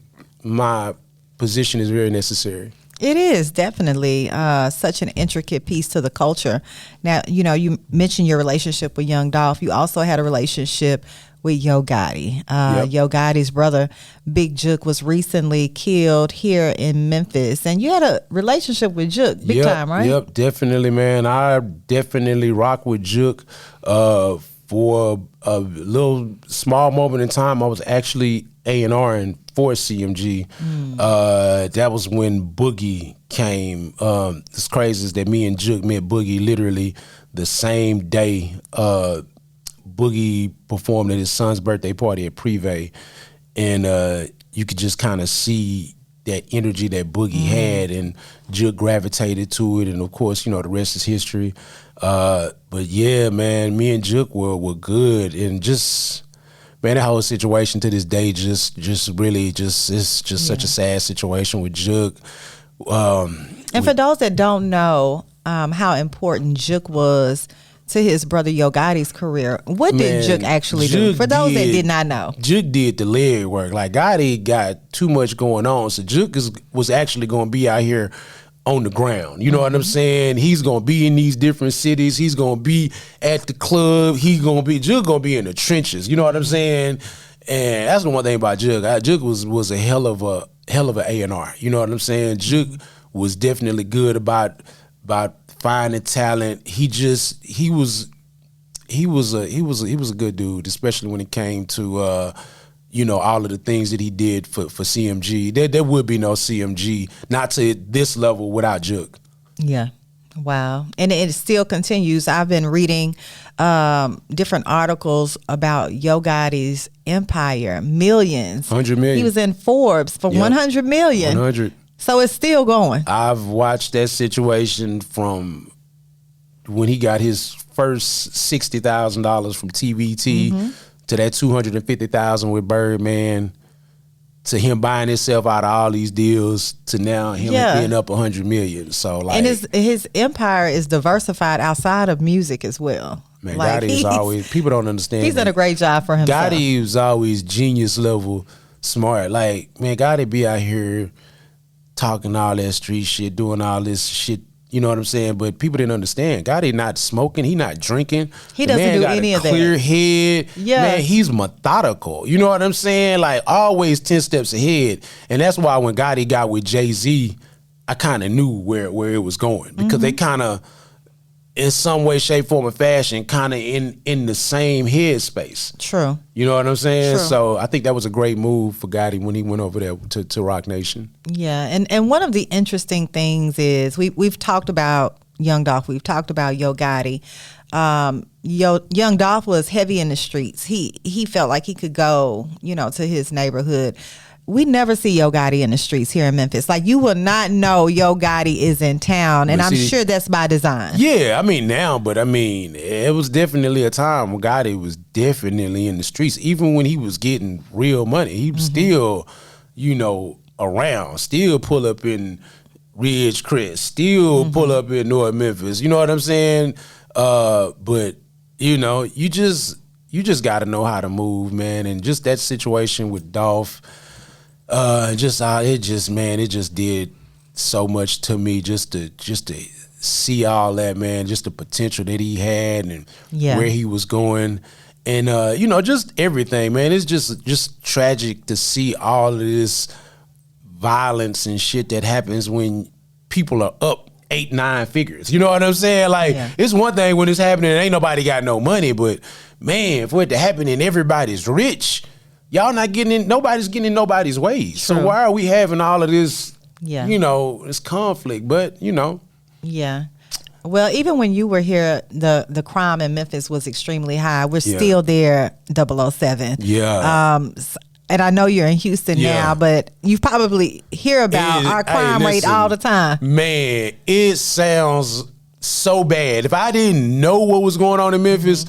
my position is very necessary. It is definitely such an intricate piece to the culture. Now, you know, you mentioned your relationship with Young Dolph. You also had a relationship with Yo Gotti. Yo Gotti's brother, Big Jook, was recently killed here in Memphis. And you had a relationship with Jook big time, right? Yep, definitely, man. I definitely rock with Jook. For a little small moment in time, I was actually A&R'ing for CMG. That was when Boogie came. It's crazy is that me and Jook met Boogie literally the same day. Boogie performed at his son's birthday party at Privé, and you could just kind of see that energy that Boogie had, and Jook gravitated to it, and of course, you know, the rest is history. But yeah, man, me and Jook were good, and just, man, that whole situation to this day it's just such a sad situation with Jook. And for those that don't know how important Jook was to his brother Yo Gotti's career, what did Jook actually do? For those that did not know, Jook did the leg work. Like, Gotti got too much going on, so Jook was actually going to be out here on the ground. You know what I'm saying? He's going to be in these different cities. He's going to be at the club. Jook going to be in the trenches. You know what I'm saying? And that's the one thing about Jook. Jook was a hell of a A&R. You know what I'm saying? Jook was definitely good about finding talent. He was a good dude, especially when it came to you know, all of the things that he did for CMG. There would be no CMG, not to this level, without Jook. Yeah. Wow. And it still continues. I've been reading different articles about Yo Gotti's empire, millions. 100 million. He was in Forbes for 100 million. 100. So it's still going. I've watched that situation from when he got his first $60,000 from TBT to that $250,000 with Birdman, to him buying himself out of all these deals, to now him being up 100 million. So, like, and his empire is diversified outside of music as well. Man, like, Gotti is always, people don't understand. He's done a great job for himself. Gotti was always genius level smart. Like, man, Gotti be out here talking all that street shit, doing all this shit, you know what I'm saying? But people didn't understand. Gotti not smoking, he not drinking. He doesn't do any of that. Clear head. Yeah. Man, he's methodical. You know what I'm saying? Like, always 10 steps ahead. And that's why when Gotti got with Jay-Z, I kind of knew where it was going, because they kind of, in some way, shape, form, or fashion, kind of in the same headspace. True. You know what I'm saying? True. So I think that was a great move for Gotti when he went over there to Rock Nation. Yeah, and one of the interesting things is we've talked about Young Dolph, we've talked about Yo Gotti. Young Dolph was heavy in the streets. He felt like he could go, you know, to his neighborhood. We never see Yo Gotti in the streets here in Memphis. Like, you will not know Yo Gotti is in town, and I'm sure that's by design. Yeah, I mean, now, but I mean, it was definitely a time when Gotti was definitely in the streets. Even when he was getting real money, he was still, you know, around, still pull up in Ridgecrest, still pull up in North Memphis. You know what I'm saying? But, you know, you just got to know how to move, man. And just that situation with Dolph, it just did so much to me, just to see all that, man, just the potential that he had and where he was going, and you know, just everything, man. It's just tragic to see all of this violence and shit that happens when people are up 8-9 figures. You know what I'm saying? Like, it's one thing when it's happening and ain't nobody got no money, but man, for it to happen and everybody's rich, y'all not getting in, nobody's getting in nobody's ways. True. So why are we having all of this, Yeah. this conflict? But, Yeah. Well, even when you were here, the crime in Memphis was extremely high. We're still there, 007. Yeah. And I know you're in Houston now, but you probably hear about our crime rate all the time. Man, it sounds so bad. If I didn't know what was going on in Memphis,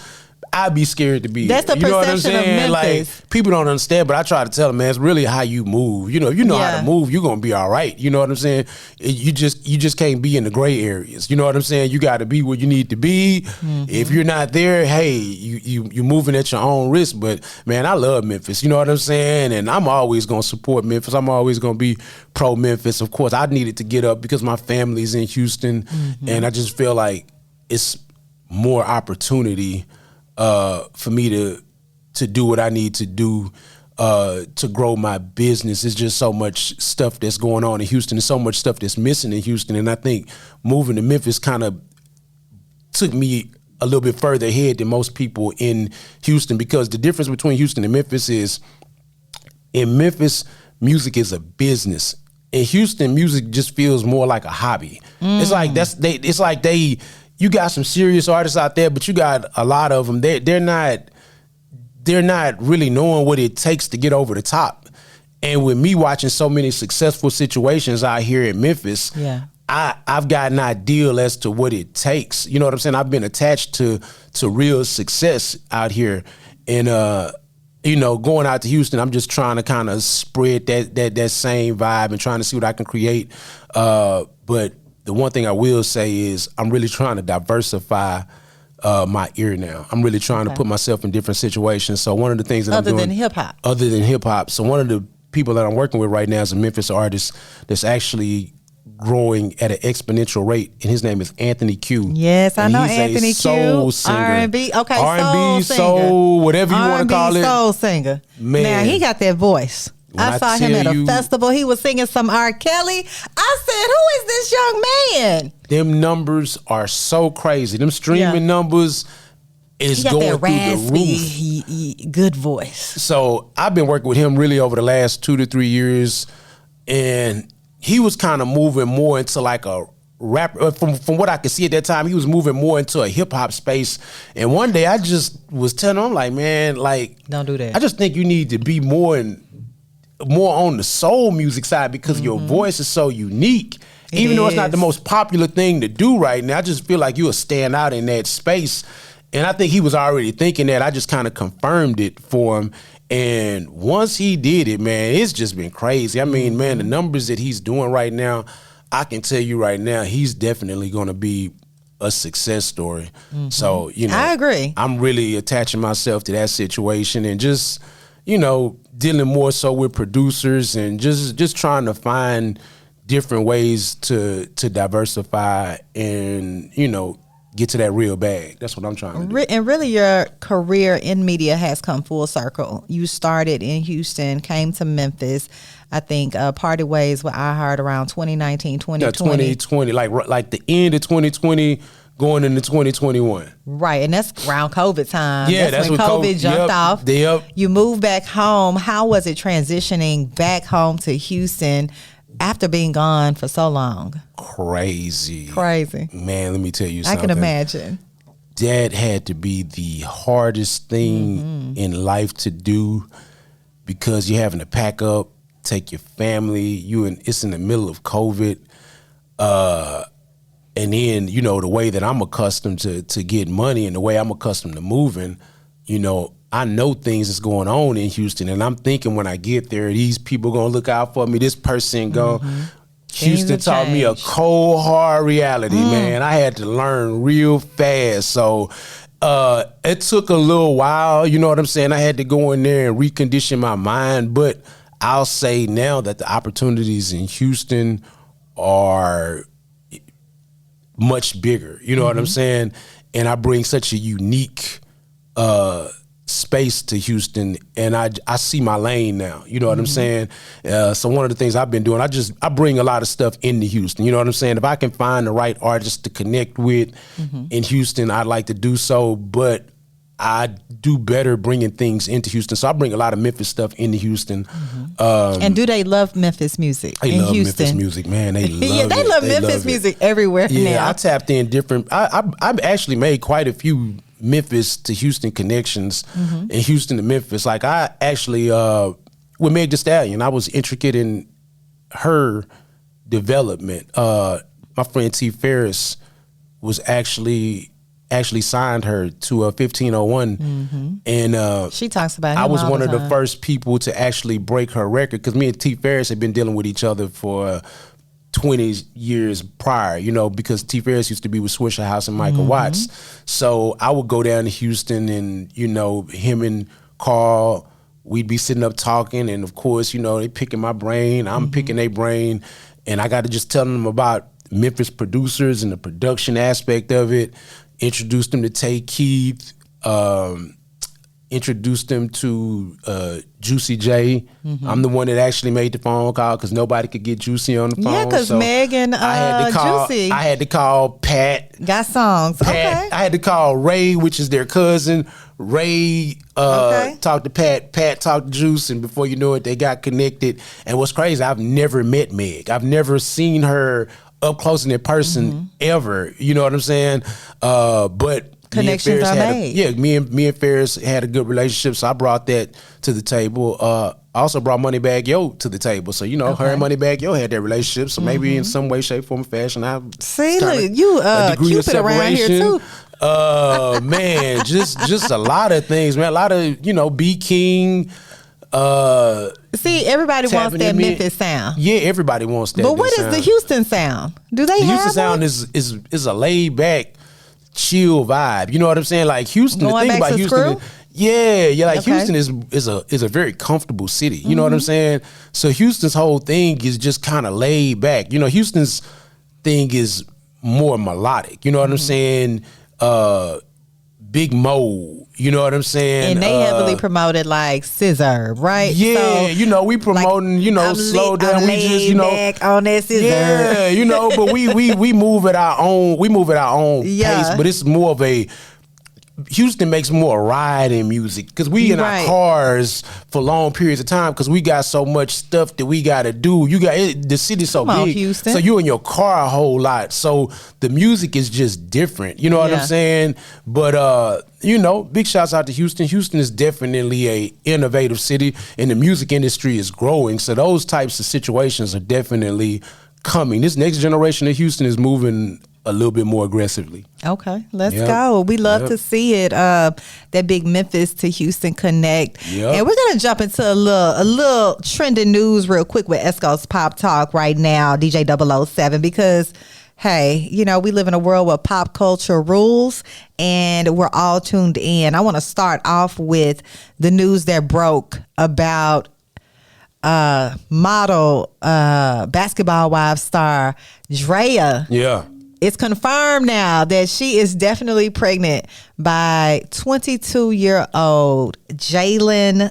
I'd be scared to be That's there. the perception of Memphis. Like, people don't understand, but I try to tell them, man, it's really how you move. If you know how to move, you're gonna be all right. You know what I'm saying? You just can't be in the gray areas. You know what I'm saying? You got to be where you need to be. If you're not there, hey, you moving at your own risk. But man, I love Memphis. You know what I'm saying? And I'm always gonna support Memphis. I'm always gonna be pro Memphis. Of course, I needed to get up because my family's in Houston, and I just feel like it's more opportunity for me to do what I need to do to grow my business. It's just so much stuff that's going on in Houston. There's so much stuff that's missing in Houston. And I think moving to Memphis kind of took me a little bit further ahead than most people in Houston, because the difference between Houston and Memphis is, in Memphis, music is a business. In Houston, music just feels more like a hobby. It's like you got some serious artists out there, but you got a lot of them. They're not really knowing what it takes to get over the top. And with me watching so many successful situations out here in Memphis, I've got an idea as to what it takes. You know what I'm saying? I've been attached to real success out here, and going out to Houston, I'm just trying to kind of spread that same vibe and trying to see what I can create. But the one thing I will say is I'm really trying to diversify my ear now. I'm really trying to put myself in different situations. So one of the things that I'm doing... Other than hip-hop. So one of the people that I'm working with right now is a Memphis artist that's actually growing at an exponential rate, and his name is Anthony Q. Yes, I know Anthony Q. Soul singer. R&B, okay, R&B, soul, whatever you want to call it. soul singer. Man. Now, he got that voice. I saw him at a festival. He was singing some R. Kelly. I said, who is this young man? Them numbers are so crazy. Them streaming numbers is going through the roof. Good voice. So I've been working with him really over the last 2 to 3 years, and he was kind of moving more into like a rapper. From what I could see at that time, he was moving more into a hip hop space. And one day I just was telling him, I'm like, man, like, don't do that. I just think you need to be more on the soul music side, because your voice is so unique. Even though it's not the most popular thing to do right now, I just feel like you'll stand out in that space. And I think he was already thinking that. I just kind of confirmed it for him. And once he did it, man, it's just been crazy. I mean, man, the numbers that he's doing right now, I can tell you right now, he's definitely going to be a success story. So, I agree. I'm really attaching myself to that situation, and just, dealing more so with producers, and just trying to find different ways to diversify and, get to that real bag. That's what I'm trying to do. And really, your career in media has come full circle. You started in Houston, came to Memphis. I think parted ways with iHeart around 2019, 2020. Yeah, 2020, like the end of 2020, going into 2021. Right, and that's around COVID time. Yeah, that's when when COVID jumped off. Yep. You moved back home. How was it transitioning back home to Houston after being gone for so long? Crazy. Man, let me tell you something. I can imagine. That had to be the hardest thing in life to do, because you're having to pack up, take your family, it's in the middle of COVID. And then, the way that I'm accustomed to getting money, and the way I'm accustomed to moving, I know things that's going on in Houston, and I'm thinking when I get there, these people gonna look out for me. This person Houston taught me a cold, hard reality, man. I had to learn real fast. So it took a little while, you know what I'm saying? I had to go in there and recondition my mind, but I'll say now that the opportunities in Houston are much bigger, you know what I'm saying? And I bring such a unique space to Houston, and I see my lane now, you know what I'm saying? So one of the things I've been doing, I bring a lot of stuff into Houston, you know what I'm saying? If I can find the right artist to connect with in Houston, I'd like to do so, but I do better bringing things into Houston. So I bring a lot of Memphis stuff into Houston. And do they love Memphis music They in love Houston? Memphis music, man. They love yeah, they it. love They Memphis love it. music everywhere Yeah, now. I tapped in different. I've actually made quite a few Memphis to Houston connections, and Houston to Memphis. Like I actually with Meg Thee Stallion, I was intricate in her development. My friend T. Ferris was actually signed her to a 1501, and She talks about him I was all one the of the time. first people to actually break her record, because me and T. Ferris had been dealing with each other for 20 years prior, you know, because T. Ferris used to be with Swisher House and Michael Watts. So I would go down to Houston, and, you know, him and Carl, we'd be sitting up talking, and of course, you know, they picking my brain, I'm picking their brain, and I got to just tell them about Memphis producers and the production aspect of it. Introduced them to Tay Keith, introduced them to Juicy J. I'm the one that actually made the phone call because nobody could get Juicy on the phone. Yeah, because Meg and Juicy I had to call Pat. got songs. Pat. Okay. I had to call Ray, which is their cousin. Ray talked to Pat. Pat talked to Juice, and before you know it, they got connected. And what's crazy, I've never met Meg. I've never seen her up close and in person ever. You know what I'm saying? But Connections are made. Me and Ferris had a good relationship, so I brought that to the table. I also brought Moneybagg Yo to the table. So, you know, her and Moneybagg Yo had that relationship. So maybe in some way, shape, form, or fashion, I See, look, you Cupid around here too. Man, just a lot of things, man. A lot of, you know, B King. See, everybody wants tapping that in. Memphis sound. Yeah, everybody wants that. But what is sound. the Houston sound? Do they The have Houston sound one? is a laid back, chill vibe. You know what I'm saying? Like Houston. Going the thing back about to Houston, Screw? like Okay. Houston is a very comfortable city. You know what I'm saying? So Houston's whole thing is just kind of laid back. You know, Houston's thing is more melodic. You know what I'm saying? Big Mo. You know what I'm saying? And they heavily promoted like Scissor, right? Yeah, So, you know, we promoting, you know, I'm slow lit- down. I'm We just, laid you know, back on that Scissor. yeah, you know, but we move at our own. We move at our own Yeah. pace. But it's more of a. Houston makes more riding music because we in Right. our cars for long periods of time because we got so much stuff that we got to do. You got the city's so Come on, big, Houston. so you in your car a whole lot. So the music is just different. You know what Yeah. I'm saying? But you know, big shouts out to Houston. Houston is definitely a innovative city, and the music industry is growing. So those types of situations are definitely coming. This next generation of Houston is moving a little bit more aggressively. Okay, let's Yep. go. We love Yep. to see it. That big Memphis to Houston connect. Yep. And we're gonna jump into a little trending news real quick with Esco's Pop Talk right now, DJ 007, because hey, you know, we live in a world where pop culture rules and we're all tuned in. I want to start off with the news that broke about model Basketball Wives star Drea. Yeah. It's confirmed now that she is definitely pregnant by 22-year-old Jalen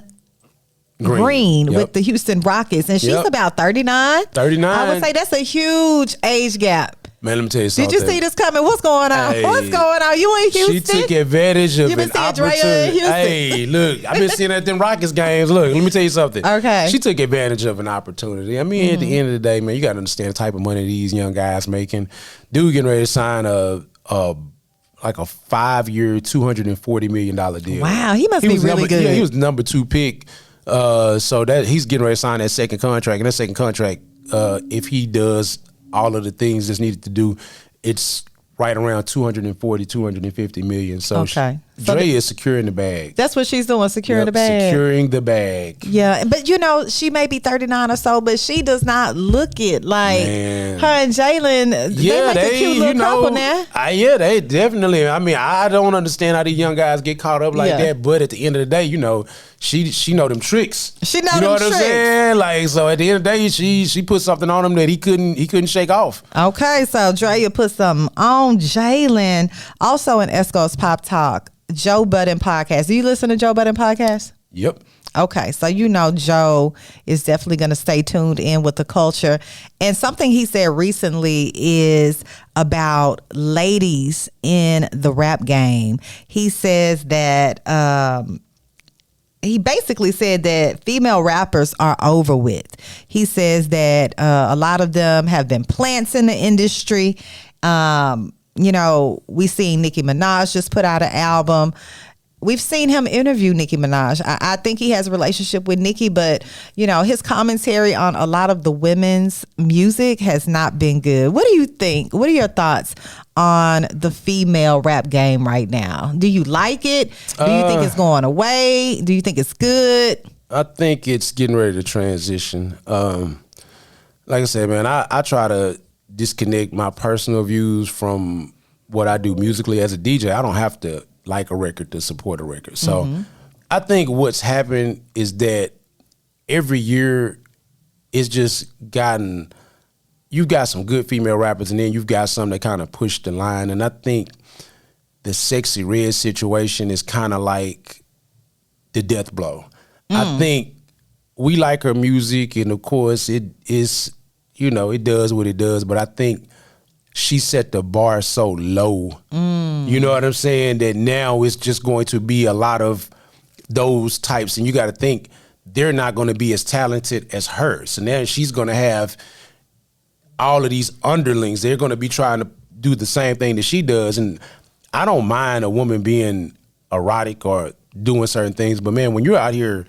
Green Yep. with the Houston Rockets. And she's Yep. about 39. 39. I would say that's a huge age gap. Man, let me tell you something. Did you see this coming? What's going on? Hey, What's going on? You in Houston? She took advantage of You been an seeing Drea in opportunity. Houston? Hey, look, I've been seeing at them Rockets games. Look, let me tell you something. Okay. She took advantage of an opportunity. I mean, at the end of the day, man, you got to understand the type of money these young guys making. Dude getting ready to sign like a 5-year, $240 million deal. Wow, he must be really good. Yeah, he was the number 2 pick. So that he's getting ready to sign that second contract. And that second contract, if he does all of the things that's needed to do, it's right around 240, 250 million. So Okay. So Dre is securing the bag. That's what she's doing, securing the Yep, bag. Securing the bag. Yeah, but you know, she may be 39 or so, but she does not look it like Man. her and Jalen. Yeah, they make a cute little couple now. Yeah, they definitely. I mean, I don't understand how these young guys get caught up like Yeah. that. But at the end of the day, you know, she know them tricks. She know you know them what tricks. I'm saying? Like, so at the end of the day, she put something on him that he couldn't shake off. Okay, so Drea put something on Jalen. Also in Esco's Pop Talk, Joe Budden podcast. Do you listen to Joe Budden podcast? Yep. Okay, so Joe is definitely going to stay tuned in with the culture. And something he said recently is about ladies in the rap game. He says that he basically said that female rappers are over with. He says that a lot of them have been plants in the industry. We seen Nicki Minaj just put out an album. We've seen him interview Nicki Minaj. I think he has a relationship with Nicki, but his commentary on a lot of the women's music has not been good. What do you think? What are your thoughts on the female rap game right now? Do you like it? Do you think it's going away? Do you think it's good? I think it's getting ready to transition. Like I said, man, I try to disconnect my personal views from what I do musically as a DJ. I don't have to like a record to support a record. So I think what's happened is that every year it's just gotten, you've got some good female rappers and then you've got some that kind of push the line. And I think the Sexy Red situation is kind of like the death blow. I think we like her music and of course it is, it does what it does, but I think she set the bar so low, you know what I'm saying, that now it's just going to be a lot of those types. And you got to think they're not going to be as talented as her. So now she's going to have all of these underlings. They're going to be trying to do the same thing that she does. And I don't mind a woman being erotic or doing certain things. But, man, when you're out here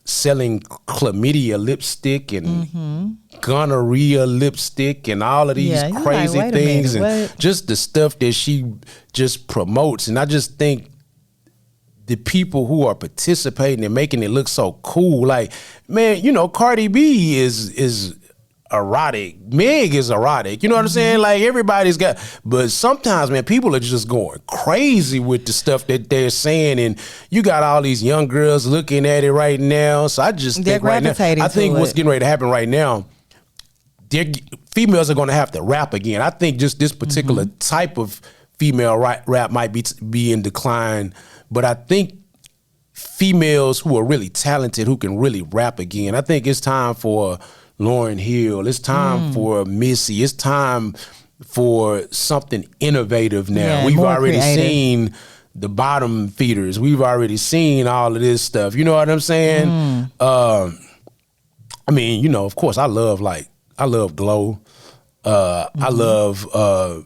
selling chlamydia lipstick and gonorrhea lipstick and all of these crazy things and just the stuff that she just promotes. And I just think the people who are participating and making it look so cool, like, man, Cardi B is erotic. Meg is erotic. You know what I'm saying? Like everybody's got, but sometimes, man, people are just going crazy with the stuff that they're saying, and you got all these young girls looking at it right now. So I just think right now, I think what's getting ready to happen right now, females are going to have to rap again. I think just this particular type of female rap might be in decline, but I think females who are really talented, who can really rap again, I think it's time for Lauryn Hill. It's time for Missy. It's time for something innovative now. We've already seen the bottom feeders. We've already seen all of this stuff. You know what I'm saying? I mean, of course, I love Glow. I love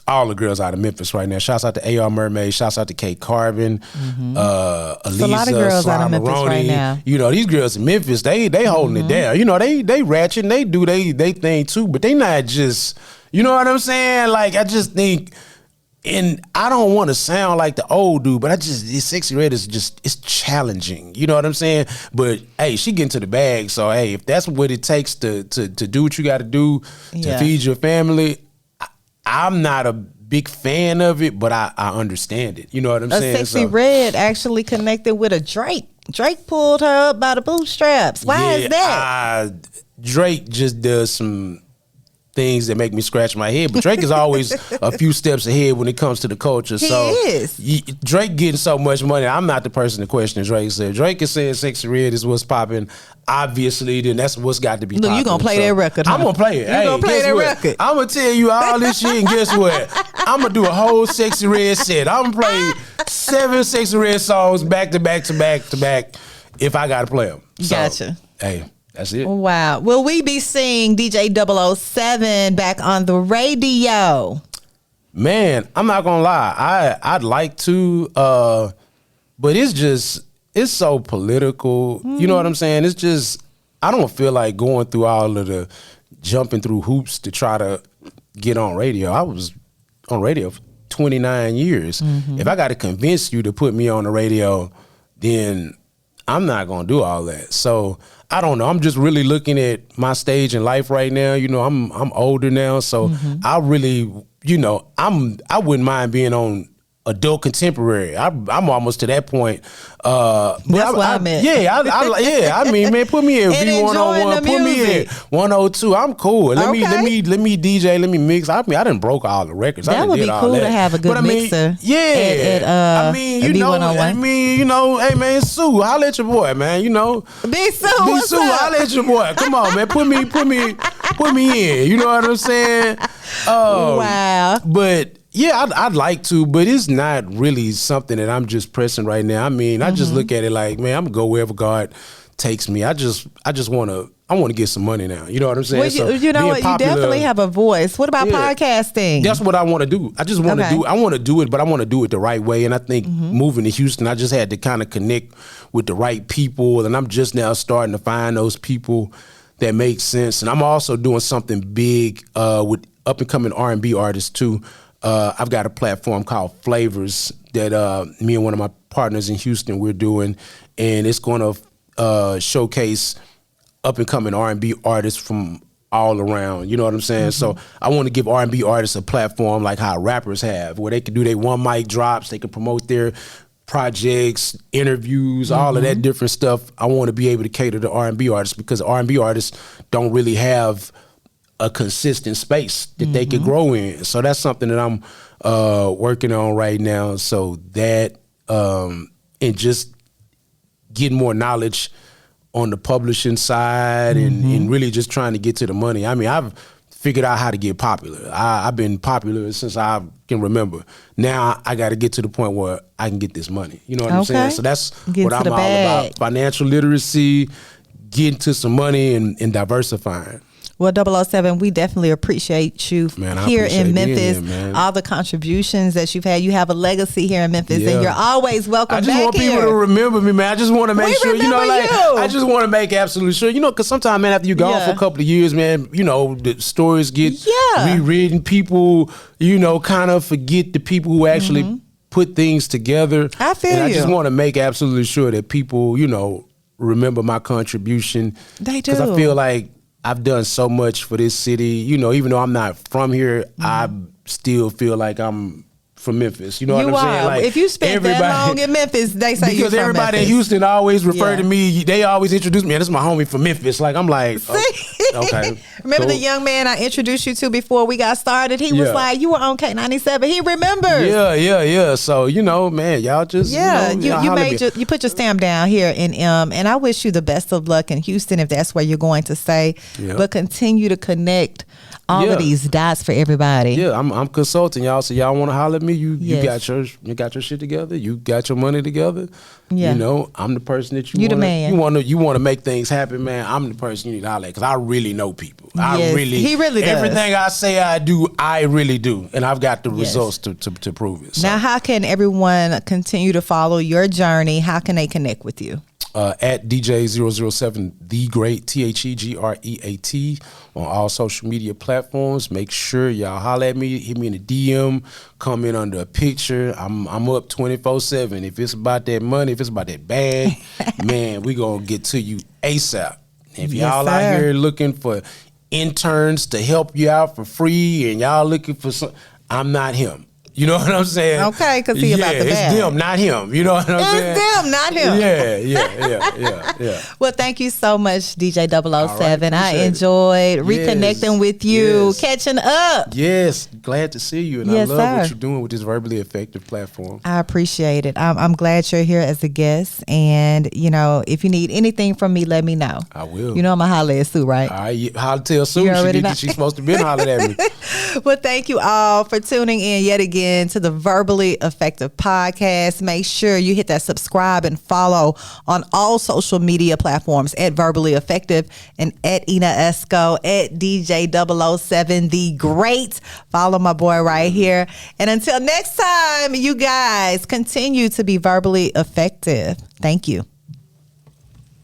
all the girls out of Memphis right now. Shouts out to AR Mermaid. Shouts out to Kate Carvin. Alisa, a lot of girls out of Memphis right now. These girls in Memphis, they holding it down. They ratchet and they do they thing too, but they not just, you know what I'm saying? Like, I just think, and I don't want to sound like the old dude, but this Sexy Red is just, it's challenging. You know what I'm saying? But hey, she getting to the bag. So hey, if that's what it takes to do what you got to do to feed your family, I'm not a big fan of it, but I understand it. You know what I'm saying? Sexy Red actually connected with a Drake. Drake pulled her up by the bootstraps. Why is that? Drake just does some things that make me scratch my head, but Drake is always a few steps ahead when it comes to the culture. He is. Drake getting so much money, I'm not the person to question Drake. So if Drake is saying Sexy Red is what's popping, obviously, then that's what's got to be popping. You gonna play that record, huh? I'm gonna play it. You gonna play that record. I'm gonna tell you all this shit, and guess what? I'm gonna do a whole Sexy Red set. I'm gonna play 7 Sexy Red songs back to back to back to back if I gotta play them. So, gotcha. Hey, that's it. Wow. Will we be seeing DJ 007 back on the radio? Man, I'm not gonna lie. I'd like to, but it's so political. You know what I'm saying? It's just, I don't feel like going through all of the jumping through hoops to try to get on radio. I was on radio for 29 years. If I got to convince you to put me on the radio, then I'm not gonna do all that. So I don't know. I'm just really looking at my stage in life right now. I'm older now, so I really, I wouldn't mind being on adult contemporary. I'm almost to that point. That's what I meant. Yeah, I mean, man, put me in V101, put me in 102. I'm cool. Let me DJ, let me mix. I mean, I done broke all the records. That would be cool to have a good mixer. Yeah, I mean, you know, hey man, Sue, holla at your boy, man. You know, Big Sue, holla at your boy. Come on, man, put me in. You know what I'm saying? Wow. But yeah, I'd like to, but it's not really something that I'm just pressing right now. I mean, I just look at it like, man, I'm gonna go wherever God takes me. I just want to get some money now. You know what I'm saying? Well, you know what? Popular, you definitely have a voice. What about podcasting? That's what I want to do. I just want to do. I want to do it, but I want to do it the right way. And I think moving to Houston, I just had to kind of connect with the right people, and I'm just now starting to find those people that make sense. And I'm also doing something big with up and coming R&B artists too. I've got a platform called Flavors that me and one of my partners in Houston we're doing, and it's going to showcase up and coming R&B artists from all around. You know what I'm saying? So I want to give R&B artists a platform like how rappers have, where they can do their one mic drops, they can promote their projects, interviews, all of that different stuff. I want to be able to cater to R&B artists because R&B artists don't really have a consistent space that they could grow in. So that's something that I'm working on right now. So that and just getting more knowledge on the publishing side and really just trying to get to the money. I mean, I've figured out how to get popular. I've been popular since I can remember. Now I got to get to the point where I can get this money. You know what I'm saying? So that's what I'm all about. Financial literacy, getting to some money and diversifying. Well, 007, we definitely appreciate you here in Memphis. All the contributions that you've had. You have a legacy here in Memphis, and you're always welcome back here. I just want people to remember me, man. I just want to make sure, I just want to make absolutely sure, because sometimes, man, after you're gone for a couple of years, man, the stories get rewritten. People, kind of forget the people who actually put things together. I feel you. I just want to make absolutely sure that people, remember my contribution. They do. Because I feel like I've done so much for this city. Even though I'm not from here, I still feel like I'm from Memphis. You know what I'm saying? Like, if you spent that long in Memphis, they say you're from Memphis. Because everybody in Houston always refer to me. They always introduce me. And this is my homie from Memphis. Like, I'm like, okay. Remember the young man I introduced you to before we got started? He was like, you were on K97. He remembers. Yeah. So, man, y'all just, you put your stamp down here in M. And I wish you the best of luck in Houston if that's where you're going to stay. Yeah. But continue to connect all of these dots for everybody. Yeah, I'm consulting y'all. So y'all want to holler at me? You got your shit together. You got your money together. Yeah. I'm the person that you want to make things happen, man. I'm the person you need to holler at because I really know people. He really does. Everything I say I do, I really do, and I've got the results to prove it. So. Now, how can everyone continue to follow your journey? How can they connect with you? At DJ007 The Great, TheGreat, on all social media platforms. Make sure y'all holler at me, hit me in the DM, comment under a picture. I'm up 24/7. If it's about that money, if it's about that bag, man, we gonna get to you ASAP. If y'all out here looking for interns to help you out for free and y'all looking for some, I'm not him. You know what I'm saying? Okay, because he about the bag. It's them, not him. You know what I'm saying? It's them, not him. Yeah. Well, thank you so much, DJ 007. Right, I enjoyed reconnecting with you, catching up. Yes, glad to see you. And I love what you're doing with this verbally effective platform. I appreciate it. I'm glad you're here as a guest. And, if you need anything from me, let me know. I will. I'm going to holler at Sue, right? All right, holler tell Sue. She's supposed to be hollering at me. Well, thank you all for tuning in yet again to the Verbally Effective Podcast. Make sure you hit that subscribe and follow on all social media platforms at Verbally Effective and at Ina Esco, at DJ 007 The Great. Follow my boy right here. And until next time, you guys continue to be verbally effective. Thank you.